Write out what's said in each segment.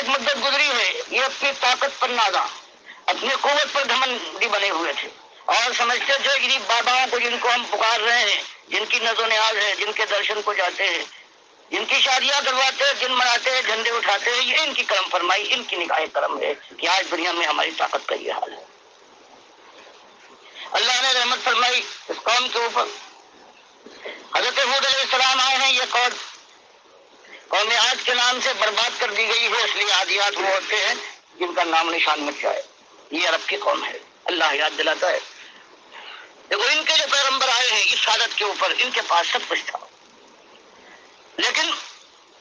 ایک مدت گزری ہے یہ اپنی طاقت پر نازا، اپنی قوت پر گھمنڈی بنے ہوئے تھے اور سمجھتے تھے کہ باباؤں کو جن کو ہم پکار رہے ہیں، جن کی نظر و نیاز ہے، جن کے درشن کو جاتے ہیں، جن کی شادیاں کرواتے ہیں، دن مناتے ہیں، جھنڈے اٹھاتے ہیں، یہ ان کی کرم فرمائی، ان کی نگاہ کرم ہے کہ آج دنیا میں ہماری طاقت کا یہ حال ہے۔ اللہ نے رحمت فرمائی اس قوم کے اوپر۔ حضرت ہود علیہ السلام آئے ہیں، یہ قوم عاد کے نام سے برباد کر دی گئی ہے، اس لیے عادیات وہ ہوتے ہیں جن کا نام نشان مٹ جائے۔ یہ عرب کی قوم ہے، اللہ یاد دلاتا ہے۔ دیکھو ان کے جو پیغمبر آئے ہیں اس حالت کے اوپر، ان کے پاس سب کچھ تھا، لیکن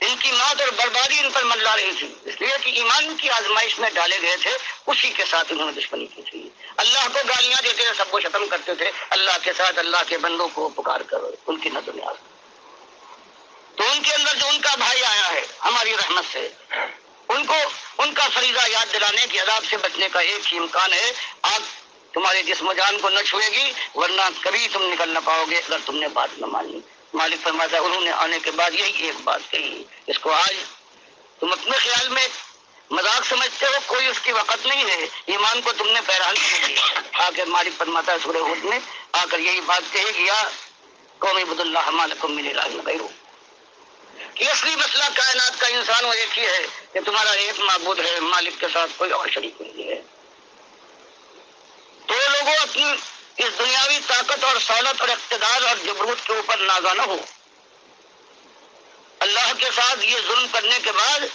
ان کی موت اور بربادی ان پر منڈلا رہی تھی، اس لیے کہ ایمان کی آزمائش میں ڈالے گئے تھے، اسی کے ساتھ انہوں نے دشمنی کی تھی۔ اللہ کو گالیاں دیتے تھے، سب کو ختم کرتے تھے، اللہ کے ساتھ اللہ کے بندوں کو پکار کر ان کی نظر نیاز۔ تو ان کے اندر جو ان کا بھائی آیا ہے ہماری رحمت سے، ان کا فریضہ یاد دلانے کی عذاب سے بچنے کا ایک ہی امکان ہے، آگ تمہارے جسم و جان کو نہ چھوئے گی، ورنہ کبھی تم نکل نہ پاؤ گے اگر تم نے بات نہ مانی۔ مالک فرماتا ہے انہوں نے آنے کے بعد یہی ایک بات کہی، اس کو آج تم اپنے خیال میں مذاق سمجھتے ہو، کوئی اس کی وقت نہیں ہے، ایمان کو تم نے بہرحال نہیں دیا۔ آ کے مالک فرماتا ہے سورہ ہود میں آ کر یہی بات کہے گی، یا قوم اعبدوا اللہ ما لکم من الہ غیرہ، کہ اصلی مسئلہ کائنات کا انسان وہ ایک ہی ہے کہ تمہارا ایک معبود ہے، مالک کے ساتھ کوئی اور شریک نہیں ہے۔ تو لوگوں اپنی اس دنیاوی طاقت اور سہولت اور اقتدار اور جبروت کے اوپر نازا نہ ہو۔ اللہ کے ساتھ یہ ظلم کرنے کے بعد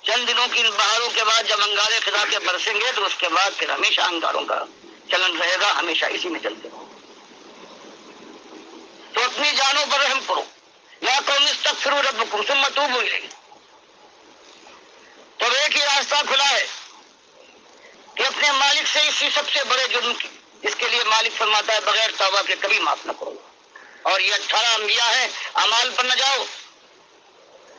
چند دنوں کی بہاروں کے بعد جب انگارے خدا کے برسیں گے تو اس کے بعد پھر ہمیشہ انگاروں کا چلن رہے گا، ہمیشہ اسی میں چلتے رہو۔ تو اپنی جانوں پر رحم کرو، یا قوم استغفروا ربکم ثم توبوا الیہ۔ تو ایک ہی راستہ کھلا ہے کہ اپنے مالک سے اسی سب سے بڑے جرم کی، جس کے لیے مالک فرماتا ہے بغیر توبہ کے کبھی معاف نہ کرو۔ اور یہ 18 انبیاء ہیں، اعمال پر نہ جاؤ،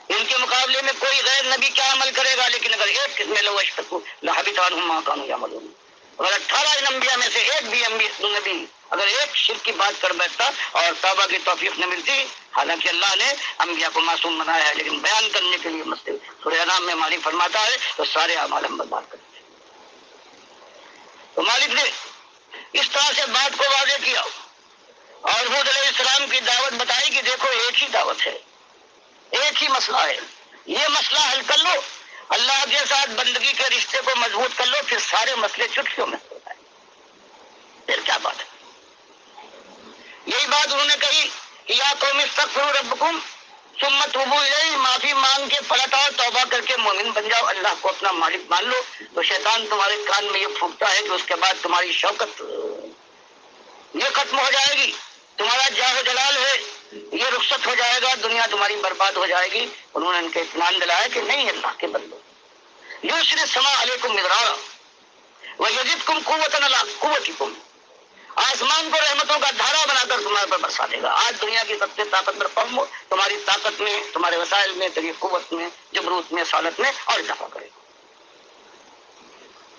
ان کے مقابلے میں کوئی غیر نبی کیا عمل کرے گا، لیکن اگر ایک قسم لو اشرکوا لحبط عنہم ما کانوا یعملون، اگر 18 انبیاء میں سے ایک بھی نبی اگر ایک شرک کی بات کر بیٹھتا اور توبہ کی توفیق نہ ملتی، حالانکہ اللہ نے انبیاء کو معصوم بنایا ہے، لیکن بیان کرنے کے لیے مسئلے سورہ انعام میں مالک فرماتا ہے تو سارے اعمال ہم برباد کر دیتے۔ تو مالک نے اس طرح سے بات کو واضح کیا اور ہود علیہ السلام کی دعوت بتائی کہ دیکھو ایک ہی دعوت ہے، ایک ہی مسئلہ ہے، یہ مسئلہ حل کر لو، اللہ کے ساتھ بندگی کے رشتے کو مضبوط کر لو، پھر سارے مسئلے چٹکیوں میں ہو جائیں۔ پھر کیا بات ہے؟ یہی بات انہوں نے کہی کہ یا قوم استغفروا ربکم ثم توبوا الیہ، معافی مانگ کے پلٹ آؤ، توبہ کر کے مومن بن جاؤ، اللہ کو اپنا مالک مان لو، تو شیطان تمہارے کان میں یہ پھونکتا ہے کہ اس کے بعد تمہاری شوکت یہ ختم ہو جائے گی، تمہارا جاہ و جلال ہے یہ رخصت ہو جائے گا، دنیا تمہاری برباد ہو جائے گی۔ انہوں نے ان کے اطمینان دلایا کہ نہیں اللہ کے بندو، یرسل السماء علیکم مدرارا ویزدکم قوۃ علی قوتکم، آسمان کو رحمتوں کا دھارا بنا کر تمہارے پر برسا دے گا۔ آج دنیا کی سب سے طاقتور قوم ہو، تمہاری طاقت میں، تمہارے وسائل میں، تیری قوت میں، جبروت میں، سالت میں اور اضافہ کرے گا۔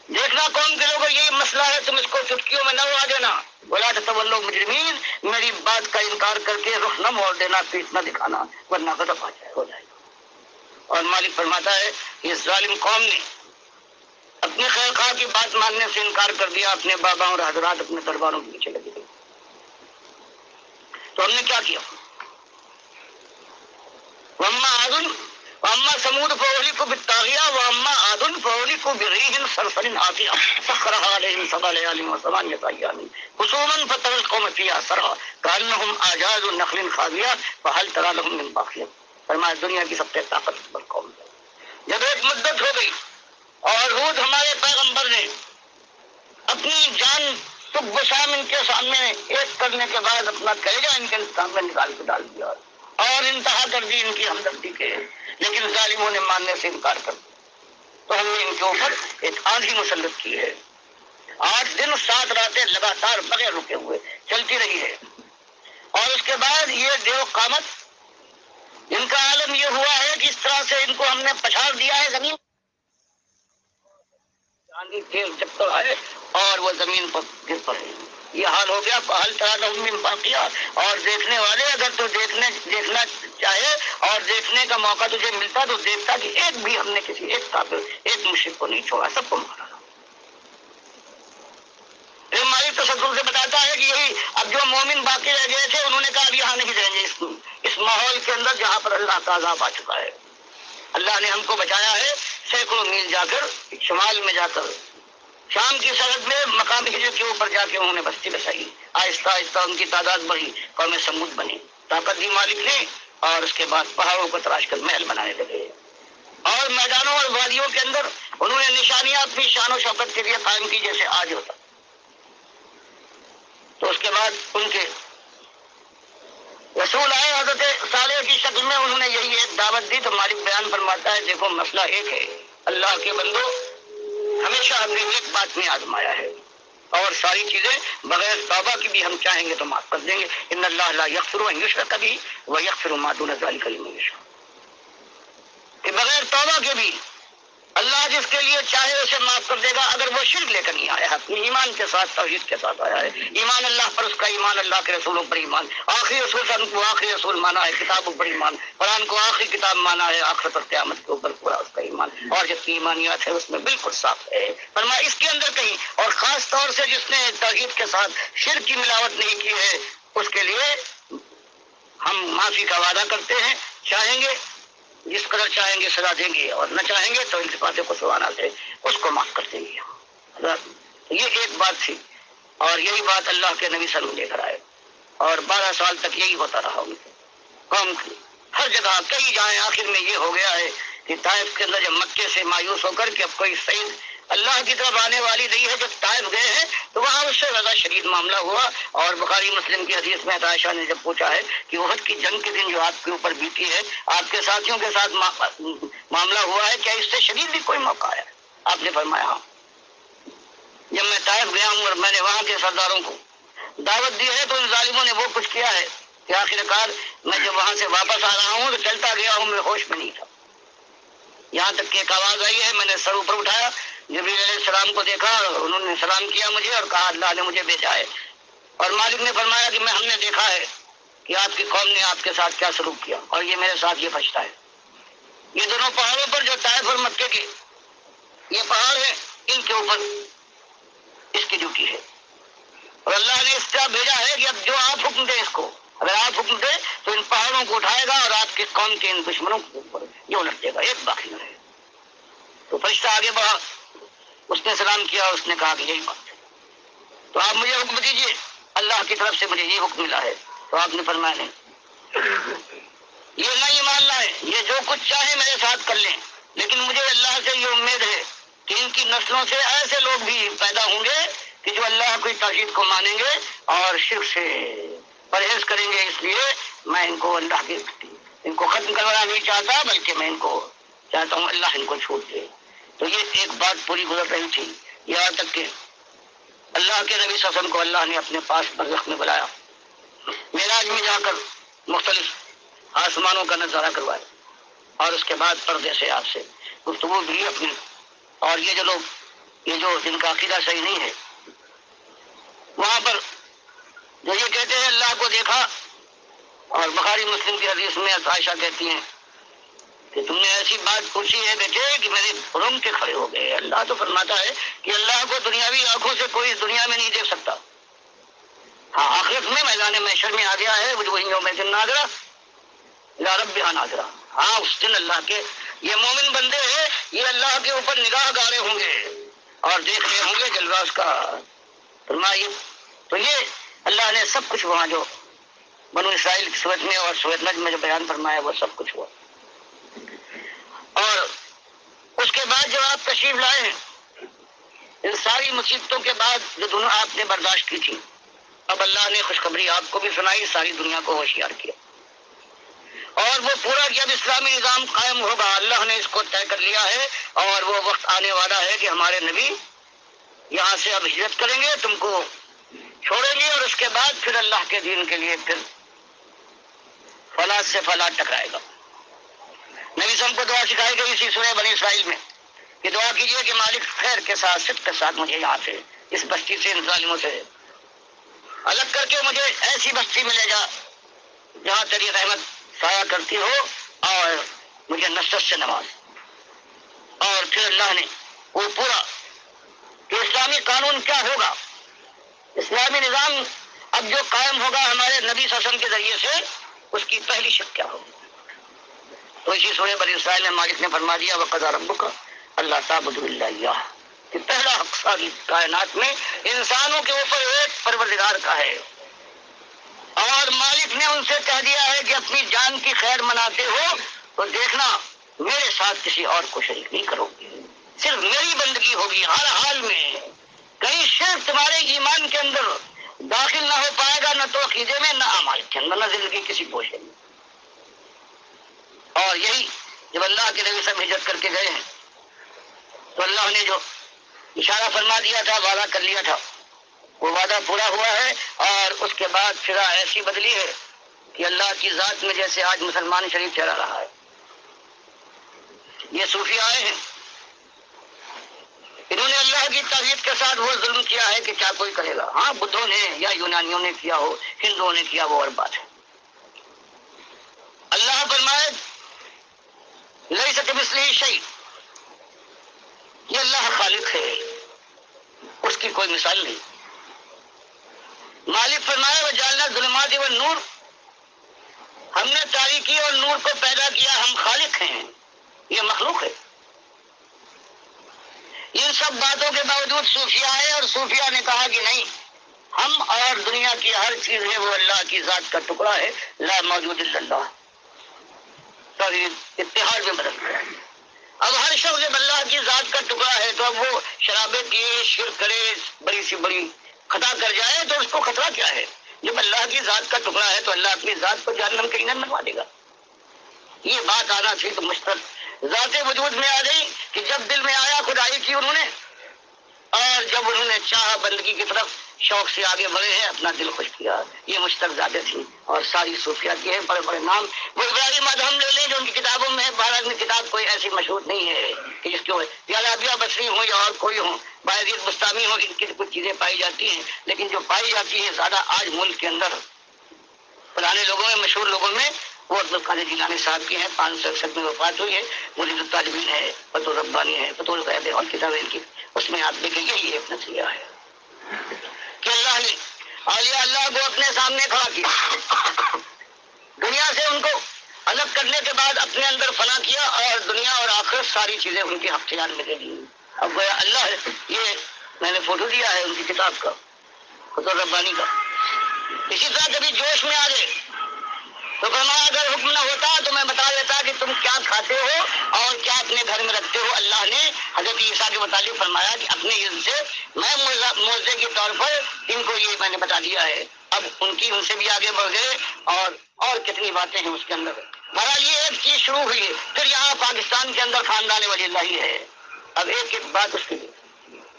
دیکھنا قوم کے لوگوں یہی مسئلہ ہے، تم اس کو چٹکیوں میں نہ اڑا دینا، ولا تتولوا مجرمین، میری بات کا انکار کر کے رخ نہ موڑ دینا، پیٹ نہ دکھانا، ورنہ غضب آ جائے ہو جائے گا۔ اور مالک فرماتا ہے کہ اس ظالم قوم نے اپنے خیر خواہ کی بات ماننے سے انکار کر دیا، اپنے بابا اور حضرات اپنے درباروں کے پیچھے لگے گئے۔ تو ہم نے کیا کیا؟ واما عاد واما ثمود فاهلكوا بالطاغیہ واما عاد فاهلكوا بريح صرصر عاتیہ سخرها عليهم 7 ليال و8 ايام حسوما فترى القوم فيها صرعى كانهم اعجاز نخل خاویہ فهل ترى لهم من باقیہ۔ فرمایا دنیا کی سب سے طاقتور قوم جب ایک مدت ہو گئی اور ہود ہمارے پیغمبر نے اپنی جان صبح و شام ان کے سامنے ایک کرنے کے بعد اپنا کلیجہ ان کے سامنے نکال کے ڈال دیا اور انتہا کر دی ان کی ہمدردی کے، لیکن ظالموں نے ماننے سے انکار کر دیا، تو ہم نے ان کے اوپر ایک آندھی مسلط کی ہے، 8 دن 7 راتیں لگاتار بغیر رکے ہوئے چلتی رہی ہے، اور اس کے بعد یہ دیو قامت ان کا عالم یہ ہوا ہے کہ اس طرح سے ان کو ہم نے پچھاڑ دیا ہے زمین، آندھی تیز چکر آئے اور وہ زمین پر گر پڑے۔ یہ حال ہو گیا. فہل تری لہم من باقیہ، اور دیکھنے والے اگر تو دیکھنا چاہے اور دیکھنے کا موقع تجھے ملتا تو دیکھتا کہ ایک بھی ہم نے کسی ایک کافر ایک مشرک کو نہیں چھوڑا، سب کو مارا. ہماری تصور سے بتاتا ہے کہ یہی اب جو مومن باقی رہ گئے تھے انہوں نے کہا اب یہاں نہیں رہیں گے اس ماحول کے اندر جہاں پر اللہ کا عذاب آ چکا ہے. اللہ نے ہم کو بچایا ہے سینکڑوں میل جا کر شمال میں جا کر شام کی سرحد میں مقام ہجر کے اوپر جا کے انہوں نے بستی بسائی. آہستہ آہستہ ان کی تعداد بڑھی، قوم سمود بنی. طاقت دی مالک نے، اور اس کے بعد پہاڑوں کو تراش کر محل بنانے لگے، اور میدانوں اور وادیوں کے اندر انہوں نے نشانیاں اپنی شان و شوکت کے لیے قائم کی جیسے آج ہوتا. تو اس کے بعد ان کے رسول آئے حضرت صالح کی شکل میں، انہوں نے یہی ایک دعوت دی. تو مالک بیان فرماتا ہے دیکھو مسئلہ ایک ہے، اللہ کے بندو ہمیشہ ہم نے ایک بات میں آزمایا ہے، اور ساری چیزیں بغیر توبہ کی بھی ہم چاہیں گے تو معاف کر دیں گے. ان اللہ لا یغفر ان یشرک به ویغفر ما دون ذلک لمن یشاء، کہ بغیر توبہ کے بھی اللہ جس کے لیے چاہے اسے معاف کر دے گا اگر وہ شرک لے کر نہیں آیا ہے، اپنی ایمان کے ساتھ توحید کے ساتھ آیا ہے. ایمان اللہ پر اس کا ایمان، اللہ کے رسولوں پر ایمان، آخری رسول کو آخری رسول مانا ہے، کتابوں پر ایمان، قرآن کو آخری کتاب مانا ہے، آخرت اور قیامت کے اوپر پورا اس کا ایمان، اور جس کی ایمانیات ہے اس میں بالکل صاف ہے. فرمایا اس کے اندر کہیں، اور خاص طور سے جس نے توحید کے ساتھ شرک کی ملاوٹ نہیں کی ہے اس کے لیے ہم معافی کا وعدہ کرتے ہیں. چاہیں گے جس قدر چاہیں گے سزا دیں گے، اور نہ چاہیں گے تو التفات قصوانہ سے اس کو معاف کر دیں گے. یہ ایک بات تھی، اور یہی بات اللہ کے نبی صلی اللہ علیہ وسلم لے کر آئے، اور 12 سال تک یہی ہوتا رہا ان کی قوم کی. ہر جگہ کئی جائیں، آخر میں یہ ہو گیا ہے کہ طائف کے اندر جب مکے سے مایوس ہو کر کے اب کوئی صحیح اللہ کی طرف آنے والی نہیں ہے، جب طائف گئے ہیں تو وہاں اس سے زیادہ شدید معاملہ ہوا. اور بخاری مسلم کی حدیث میں عائشہ نے جب پوچھا ہے کہ احد کی جنگ کے دن جو آپ کے اوپر بیتی ہے، آپ کے ساتھیوں کے ساتھ معاملہ ہوا ہے، کیا اس سے شدید بھی کوئی موقع ہے؟ آپ نے فرمایا ہاں. جب میں طائف گیا ہوں اور میں نے وہاں کے سرداروں کو دعوت دی ہے تو ان ظالموں نے وہ کچھ کیا ہے کہ آخر کار میں جب وہاں سے واپس آ رہا ہوں تو چلتا گیا ہوں، میں ہوش میں نہیں تھا. یہاں تک کہ ایک آواز آئی ہے، میں نے سر اوپر اٹھایا، جبریل علیہ السلام کو دیکھا، انہوں نے سلام کیا مجھے اور کہا اللہ نے مجھے بھیجا ہے. اور مالک نے فرمایا کہ ہم نے دیکھا ہے کہ آپ کی قوم نے آپ کے ساتھ کیا سلوک کیا، اور یہ میرے ساتھ یہ فرشتہ ہے. یہ دونوں پہاڑوں پر جو طائف اور مکے کے یہ پہاڑ ہیں، ان کے اوپر اس کی ڈیوٹی ہے، اور اللہ نے اس طرح بھیجا ہے کہ اب جو آپ حکم دیں اس کو، اگر آپ حکم دیں تو ان پہاڑوں کو اٹھائے گا اور آپ کی قوم کے ان دشمنوں کے اوپر یہ الٹ دے گا، ایک باقی نہ رہے. تو فرشتہ آگے بڑھا، اس نے سلام کیا، اس نے کہا کہ یہی بات ہے، تو آپ مجھے حکم دیجیے، اللہ کی طرف سے مجھے یہ حکم ملا ہے. تو آپ نے فرمایا نہیں، یہ نہ ایمان لائیں، یہ جو کچھ چاہے میرے ساتھ کر لیں، لیکن مجھے اللہ سے یہ امید ہے کہ ان کی نسلوں سے ایسے لوگ بھی پیدا ہوں گے کہ جو اللہ کی توحید کو مانیں گے اور شرک سے پرہیز کریں گے. اس لیے میں ان کو اللہ کی ان کو ختم کروانا نہیں چاہتا، بلکہ میں ان کو چاہتا ہوں اللہ ان کو چھوڑ دے. تو یہ ایک بات پوری گزر رہی تھی، یہاں تک کہ اللہ کے نبی صلی اللہ علیہ وسلم کو اللہ نے اپنے پاس برزخ میں بلایا، معراج میں جا کر مختلف آسمانوں کا نظارہ کروایا، اور اس کے بعد پردے سے آپ سے گفتگو بھی اپنی. اور یہ جو لوگ جن کا عقیدہ صحیح نہیں ہے، وہاں پر جو یہ کہتے ہیں اللہ کو دیکھا، اور بخاری مسلم کی حدیث میں عائشہ کہتی ہیں کہ تم نے ایسی بات پوچھی ہے بیٹے کہ میرے رنگ کے کھڑے ہو گئے. اللہ تو فرماتا ہے کہ اللہ کو دنیاوی آنکھوں سے کوئی اس دنیا میں نہیں دیکھ سکتا، ہاں آخرت میں میدان محشر میں آ گیا ہے وہ یوم ناظرہ الی ربہا ناظرہ. ہاں اس دن اللہ کے یہ مومن بندے ہیں، یہ اللہ کے اوپر نگاہ گاڑے ہوں گے اور دیکھ رہے ہوں گے جلوہ اس کا. فرمایا تو یہ اللہ نے سب کچھ وہاں جو بنو اسرائیل کی صورت میں اور سورۃ نجم میں جو بیان فرمایا وہ سب کچھ ہوا. اور اس کے بعد جو آپ تشریف لائے ہیں، ان ساری مصیبتوں کے بعد جو دنیا آپ نے برداشت کی تھی، اب اللہ نے خوشخبری آپ کو بھی سنائی، ساری دنیا کو ہوشیار کیا، اور وہ پورا جب اسلامی نظام قائم ہوگا اللہ نے اس کو طے کر لیا ہے، اور وہ وقت آنے والا ہے کہ ہمارے نبی یہاں سے اب ہجرت کریں گے، تم کو چھوڑیں گے، اور اس کے بعد پھر اللہ کے دین کے لیے پھر فلاد سے فلاد ٹکرائے گا. نبی صلی اللہ علیہ وسلم کو دعا سکھائی گئی اسی سورہ بنی اسرائیل میں کہ دعا کیجیے کہ مالک خیر کے ساتھ صدق کے ساتھ مجھے یہاں سے اس بستی سے ان ظالموں سے الگ کر کے مجھے ایسی بستی میں لے جا جہاں تیری رحمت سایہ کرتی ہو، اور مجھے نصرت سے نواز۔ اور پھر اللہ نے وہ پورا کہ اسلامی قانون کیا ہوگا، اسلامی نظام اب جو قائم ہوگا ہمارے نبی صلی اللہ علیہ وسلم کے ذریعے سے، اس کی پہلی شک کیا ہوگی۔ تو اسی سورہ بنی اسرائیل میں مالک نے فرما دیا وَقَضَىٰ رَبُّكَ أَلَّا تَعْبُدُوا إِلَّا إِيَّاهُ، کہ پہلا حق ساری کائنات میں انسانوں کے اوپر ایک پروردگار کا ہے، اور مالک نے ان سے کہہ دیا ہے کہ اپنی جان کی خیر مناتے ہو تو دیکھنا میرے ساتھ کسی اور کو شریک نہیں کرو گے، صرف میری بندگی ہوگی ہر حال میں، کہیں شرک تمہارے ایمان کے اندر داخل نہ ہو پائے گا، نہ تو عقیدے میں، نہ اعمال کے اندر، نہ زندگی کسی گوشے میں۔ اور یہی جب اللہ کے نبی سے ہجرت کر کے گئے ہیں تو اللہ نے جو اشارہ فرما دیا تھا، وعدہ کر لیا تھا، وہ وعدہ پورا ہوا ہے۔ اور اس کے بعد فضا ایسی بدلی ہے کہ اللہ کی ذات میں جیسے آج مسلمان شریف چلا رہا ہے۔ یہ صوفی آئے ہیں، انہوں نے اللہ کی تعریف کے ساتھ وہ ظلم کیا ہے کہ کیا کوئی کرے گا۔ ہاں، بدھوں نے یا یونانیوں نے کیا ہو، ہندوؤں نے کیا، وہ اور بات ہے۔ اللہ فرمائے لیس کمثلہ شیء، یہ اللہ خالق ہے، اس کی کوئی مثال نہیں۔ مالک فرمائے وجعلنا الظلمات والنور، ہم نے تاریکی اور نور کو پیدا کیا، ہم خالق ہیں، یہ مخلوق ہے۔ ان سب باتوں کے باوجود صوفیہ آئے اور صوفیہ نے کہا کہ نہیں، ہم اور دنیا کی ہر چیز ہے وہ اللہ کی ذات کا ٹکڑا ہے، لا موجود الا اللہ۔ تو یہ اتحاد میں بدل گیا۔ اب ہر شخص جب اللہ کی ذات کا ٹکڑا ہے تو اب وہ شرابیں پیے، شرک کرے، بڑی سی بڑی خطا کر جائے تو اس کو خطرہ کیا ہے؟ جب اللہ کی ذات کا ٹکڑا ہے تو اللہ اپنی ذات کو جہنم کے ایندھن بنوا دے گا۔ یہ بات آنا تھی تو مشترک ذات وجود میں آ گئی کہ جب دل میں آیا خدائی کی انہوں نے، اور جب انہوں نے چاہا بندگی کی طرف شوق سے آگے بڑھے ہیں، اپنا دل خوش کیا۔ یہ مشترک ذاتیں تھیں اور ساری صوفیہ کے ہیں بڑے بڑے نام۔ وہ ابراہیم ادہم لے لیں جو ان کی کتابوں میں، بھارت میں کتاب کوئی ایسی مشہور نہیں ہے کہ جس کو یا رابعہ بصری ہوں یا اور کوئی ہوں، باعزید بستامی ہوں، ان کی کچھ چیزیں پائی جاتی ہیں، لیکن جو پائی جاتی ہیں زیادہ آج ملک کے اندر پرانے لوگوں میں، مشہور لوگوں میں، وہ عبد القادر جیلانی صاحب کی ہیں، 561 میں وفات ہوئی ہے۔ مرید الطالبین ہے، فتح الربانی ہے، فتح الغیب ہے، اور کتابیں ان کی، اس میں آپ دیکھیں گے یہ ایک نظریہ ہے کہ اللہ نے اولیاء اللہ کو اپنے سامنے کھڑا کیا، دنیا سے ان کو الگ کرنے کے بعد اپنے اندر فنا کیا، اور دنیا اور آخرت ساری چیزیں ان کے اختیار میں دے دی۔ اب گویا اللہ ہے، یہ میں نے فوٹو دیا ہے ان کی کتاب کا، فتح الربانی کا۔ اسی طرح کبھی جوش میں آ گئے تو فرمایا اگر حکم نہ ہوتا تو میں بتا دیتا کہ تم کیا کھاتے ہو اور کیا اپنے گھر میں رکھتے ہو۔ اللہ نے حضرت عیسیٰ کے متعلق فرمایا کہ اپنے علم سے میں معجزے کے طور پر ان کو یہ میں نے بتا دیا ہے۔ اب ان کی ان سے بھی آگے بڑھ گئے، اور کتنی باتیں ہیں اس کے اندر۔ بہرحال یہ ایک چیز شروع ہوئی ہے، پھر یہاں پاکستان کے اندر خاندان ولی اللہ ہی ہے۔ اب ایک ایک بات اس کی،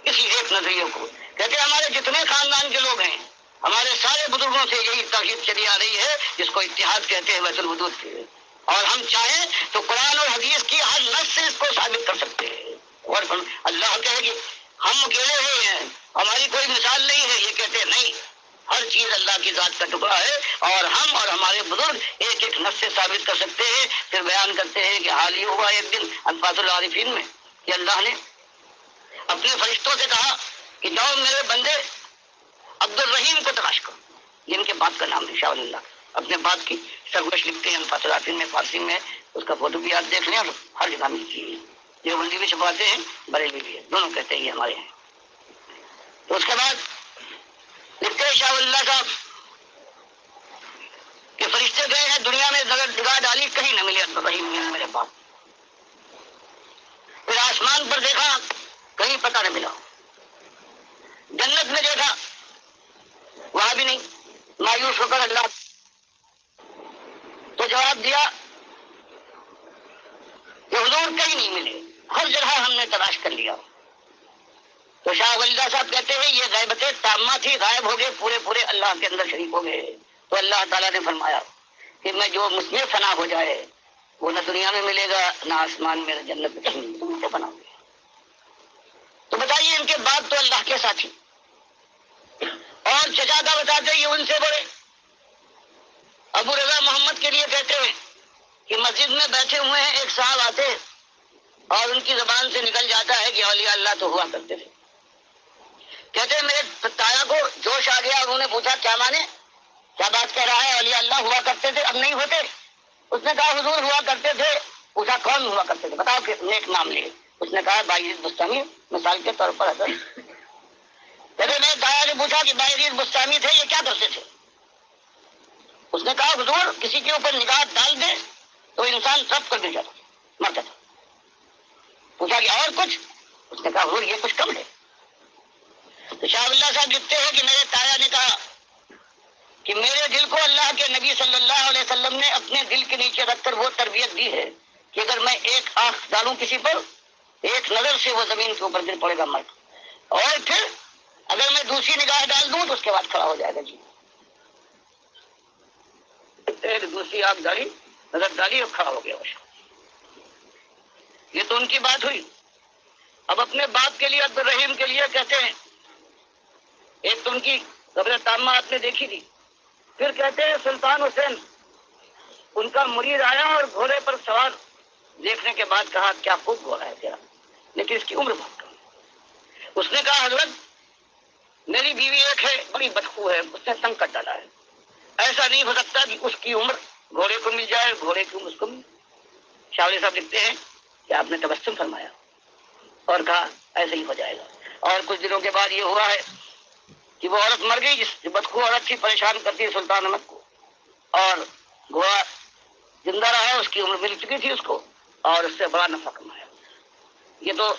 کسی ایک نظریے کو کہتے ہیں ہمارے جتنے خاندان کے لوگ ہیں، ہمارے سارے بزرگوں سے یہی توحید چلی آ رہی ہے جس کو اتحاد کہتے ہیں، وحدت الوجود کے، اور ہم چاہیں تو قرآن اور حدیث کی ہر نص سے اس کو ثابت کر سکتے ہیں۔ اور اللہ کہے کہ ہم اکیلے ہیں، ہماری کوئی مثال نہیں ہے، یہ کہتے ہیں نہیں، ہر چیز اللہ کی ذات کا ٹکڑا ہے، اور ہم اور ہمارے بزرگ ایک ایک نص سے ثابت کر سکتے ہیں۔ پھر بیان کرتے ہیں کہ حال ہی ہوا ایک دن انفاس العارفین میں کہ اللہ نے اپنے فرشتوں سے کہا کہ جاؤ میرے بندے عبد الرحیم کو تلاش کرو، یہ ان کے باپ کا نام ہے، شاہ ولی اللہ، اپنے باپ کی سرگوش لکھتے ہیں انفاس العارفین میں، فارسی میں، اس کا فوٹو بھی آپ دیکھ لیں، اور ہر جگہ ملتی ہے، یہ ہندی بھی چھپاتے ہیں، بریلوی بھی ہے، دونوں کہتے ہیں یہ ہمارے ہیں۔ تو اس کے بعد لکھتے ہیں شاہ ولی اللہ صاحب کہ فرشتے گئے ہیں دنیا میں، نگاہ ڈالی کہیں نہ ملے عبد الرحیم میرے باپ، پھر آسمان پر دیکھا کہیں پتہ نہ ملا، جنت میں دیکھا وہاں بھی نہیں، مایوس ہو کر اللہ تو جواب دیا کہ حضور کہیں نہیں ملے، ہر جگہ ہم نے تلاش کر لیا۔ تو شاہ ولی اللہ صاحب کہتے ہیں یہ غیبت تامہ تھی، غائب ہو گئے، پورے اللہ کے اندر شریک ہو گئے۔ تو اللہ تعالیٰ نے فرمایا کہ میں جو مجھ میں فنا ہو جائے وہ نہ دنیا میں ملے گا، نہ آسمان میں، نہ جنت میں، کہیں تم سے فنا ہو گئے۔ تو بتائیے ان کے بعد تو اللہ کے ساتھی، اور چچا کا بتاتے یہ ان سے بڑے. ابو رضا محمد کے لیے کہتے ہیں کہ مسجد میں بیٹھے ہوئے ہیں، ایک صاحب آتے اور ان کی زبان سے نکل جاتا ہے کہ اولیاء اللہ تو ہوا کرتے تھے. کہتے ہیں میرے تایا کو جوش آ گیا، انہوں نے پوچھا کیا مانے، کیا بات کہہ رہا ہے، اولیاء اللہ ہوا کرتے تھے اب نہیں ہوتے؟ اس نے کہا حضور ہوا کرتے تھے. پوچھا کون ہوا کرتے تھے، بتاؤ کہ نیک نام لیے. اس نے کہا باعزیز بستانی مثال کے طور پر حضرت. کہتے میرے تایا نے پوچھا کہ باعزیز بستانی تھے یہ کیا کرتے تھے؟ اس نے کہا حضور کسی کے اوپر نگاہ ڈال دے تو انسان سب کر دے جاتا مر جاتا. پوچھا کہ اور کچھ؟ اس نے کہا حضور یہ کچھ کم ہے. تو شاہ اللہ صاحب لکھتے ہیں کہ میرے تایا نے کہا کہ میرے دل کو اللہ کے نبی صلی اللہ علیہ وسلم نے اپنے دل کے نیچے رکھ کر وہ تربیت دی ہے کہ اگر میں ایک آنکھ ڈالوں کسی پر، ایک نظر سے وہ زمین کے اوپر گر پڑے گا مرد، اور پھر اگر میں دوسری نگاہ ڈال دوں تو اس کے بعد کھڑا ہو جائے گا. جی ایک دوسری آنکھ ڈالی، نظر ڈالی اور کھڑا ہو گیا وہ شخص. یہ تو ان کی بات ہوئی. اب اپنے باپ کے لیے عبد الرحیم کے لیے کہتے ہیں، ایک تو ان کی قبر تامہ آپ نے دیکھی تھی. پھر کہتے ہیں سلطان حسین ان کا مرید آیا اور گھوڑے پر سوار دیکھنے کے بعد کہا کیا خوب گھوڑا ہے تیرا، لیکن اس کی عمر بہت کم ہے. اس نے کہا حضرت میری بیوی ایک ہے بڑی بدخو ہے، اس نے تنگ کر ڈالا ہے، ایسا نہیں ہو سکتا کہ اس کی عمر گھوڑے کو مل جائے، گھوڑے کی عمر اس کو مل. شاہ ولی صاحب لکھتے ہیں کہ آپ نے تبسم فرمایا اور کہا ایسے ہی ہو جائے گا. اور کچھ دنوں کے بعد یہ ہوا ہے کہ وہ عورت مر گئی جس بدخو عورت تھی، پریشان کرتی ہے سلطان احمد کو، اور گھوڑا زندہ رہا، اس کی عمر مل چکی تھی اس کو اور اس سے بڑا نفع کمایا. یہ تو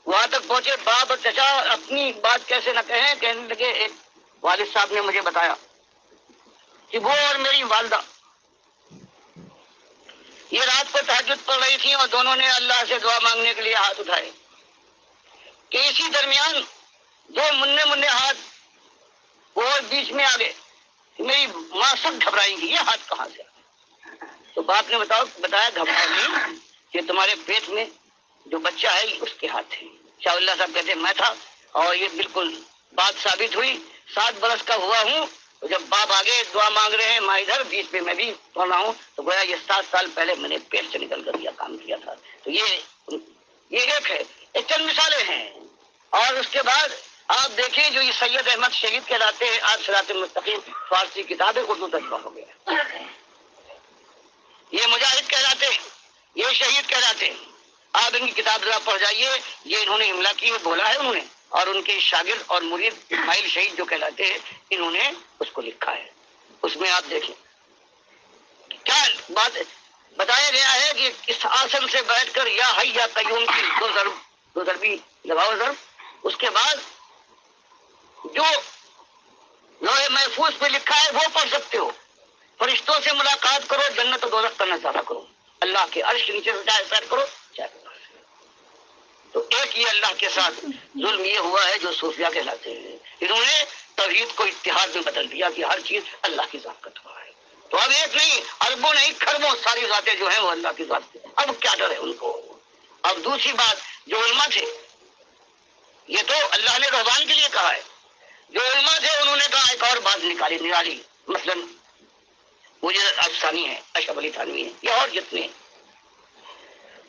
وہاں تک پہنچے باپ اور چچا اپنی بات کیسے نہ کہیں. کہنے لگے ایک والد صاحب نے مجھے بتایا کہ وہ اور میری والدہ یہ رات کو تہجد پڑھ رہی تھی اور دونوں نے اللہ سے دعا مانگنے کے لیے ہاتھ اٹھائے کہ اسی درمیان دو مننے ہاتھ وہ بیچ میں آ گئے. میری ماں سب گھبرائیں گی یہ ہاتھ کہاں سے. تو باپ نے بتایا گھبراؤ نہیں، یہ تمہارے پیٹ میں جو بچہ ہے اس کے ہاتھ تھے. شاہ اللہ صاحب کہتے ہیں میں تھا اور یہ بالکل بات ثابت ہوئی. 7 برس کا ہوا ہوں تو جب باپ آگے دعا مانگ رہے ہیں، ماں ادھر، بیچ میں میں بھی پڑھ رہا ہوں، تو گویا یہ 7 سال پہلے میں نے پیٹ سے نکل کر یہ کام کیا تھا. تو یہ ایک ہے، ایک چند مثالیں ہیں. اور اس کے بعد آپ دیکھیں جو یہ سید احمد شہید کہلاتے ہیں، آج صراط المستقیم فارسی کتاب ہے، اردو ترجمہ ہو گیا. یہ مجاہد کہلاتے ہیں، یہ شہید کہلاتے ہیں. آپ ان کی کتاب ذرا پڑھ جائیے، یہ انہوں نے املا کی ہے، بولا ہے انہوں نے، اور ان کے شاگرد اور مرید اسماعیل شہید جو کہلاتے ہیں انہوں نے اس کو لکھا ہے. اس میں آپ دیکھیں کیا بات بتایا گیا ہے کہ اس آسن سے بیٹھ کر یا حی یا قیوم کی دو ضربی لگاؤ ضرب. اس کے بعد جو لوہے محفوظ پہ لکھا ہے وہ پڑھ سکتے ہو. فرشتوں سے ملاقات کرو، جنت و دوزخ کا نظارہ کرو، اللہ کے عرش کے نیچے سے چاہے سیر کرو چاہے. تو ایک یہ اللہ کے ساتھ ظلم یہ ہوا ہے جو صوفیہ کہلاتے ہیں، انہوں نے توحید کو اتحاد میں بدل دیا کہ ہر چیز اللہ کی ذات کا تبع ہے. تو اب ایک نہیں، اربوں نہیں، کھربوں ساری ذاتیں جو ہیں وہ اللہ کی ذات ہیں. اب کیا ڈر ہے ان کو. اب دوسری بات جو علماء تھے، یہ تو اللہ نے رحمان کے لیے کہا ہے، جو علماء تھے انہوں نے کہا ایک اور بات نرالی. مثلا مجھے افسانی ہے، اشرف علی تھانوی ہے، یہ اور جتنے ہیں،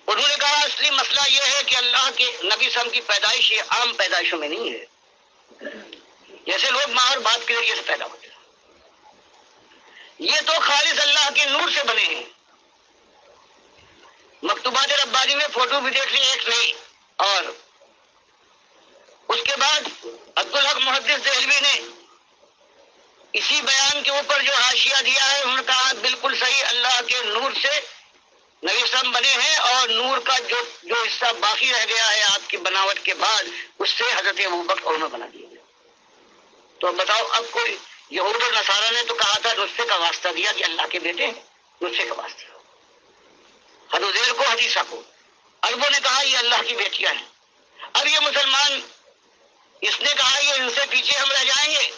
انہوں نے کہا اصلی مسئلہ یہ ہے کہ اللہ کے نبی صلی کی پیدائش یہ عام پیدائشوں میں نہیں ہے، جیسے لوگ ماں اور باپ کے ذریعے سے پیدا ہوتے ہیں، یہ تو خالص اللہ کے نور سے بنے ہیں. مکتوبات ربانی میں فوٹو بھی دیکھ لی ایک نہیں. اور اس کے بعد عبدالحق محدث دہلوی نے اسی بیان کے اوپر جو حاشیہ دیا ہے انہوں نے کہا بالکل صحیح، اللہ کے نور سے نبی صلی بنے ہیں، اور نور کا جو حصہ باقی رہ گیا ہے آپ کی بناوٹ کے بعد اس سے حضرت ابوبکر اور عمر بنا دیا گیا. تو بتاؤ اب کوئی یہود اور نصارہ نے تو کہا تھا نسخے کا واسطہ دیا کہ اللہ کے بیٹے ہیں، نسخے کا واسطہ. حدوزیر کو حدیثہ کو عربوں نے کہا یہ اللہ کی بیٹیاں ہیں. اب یہ مسلمان اس نے کہا یہ ان سے پیچھے ہم رہ جائیں گے،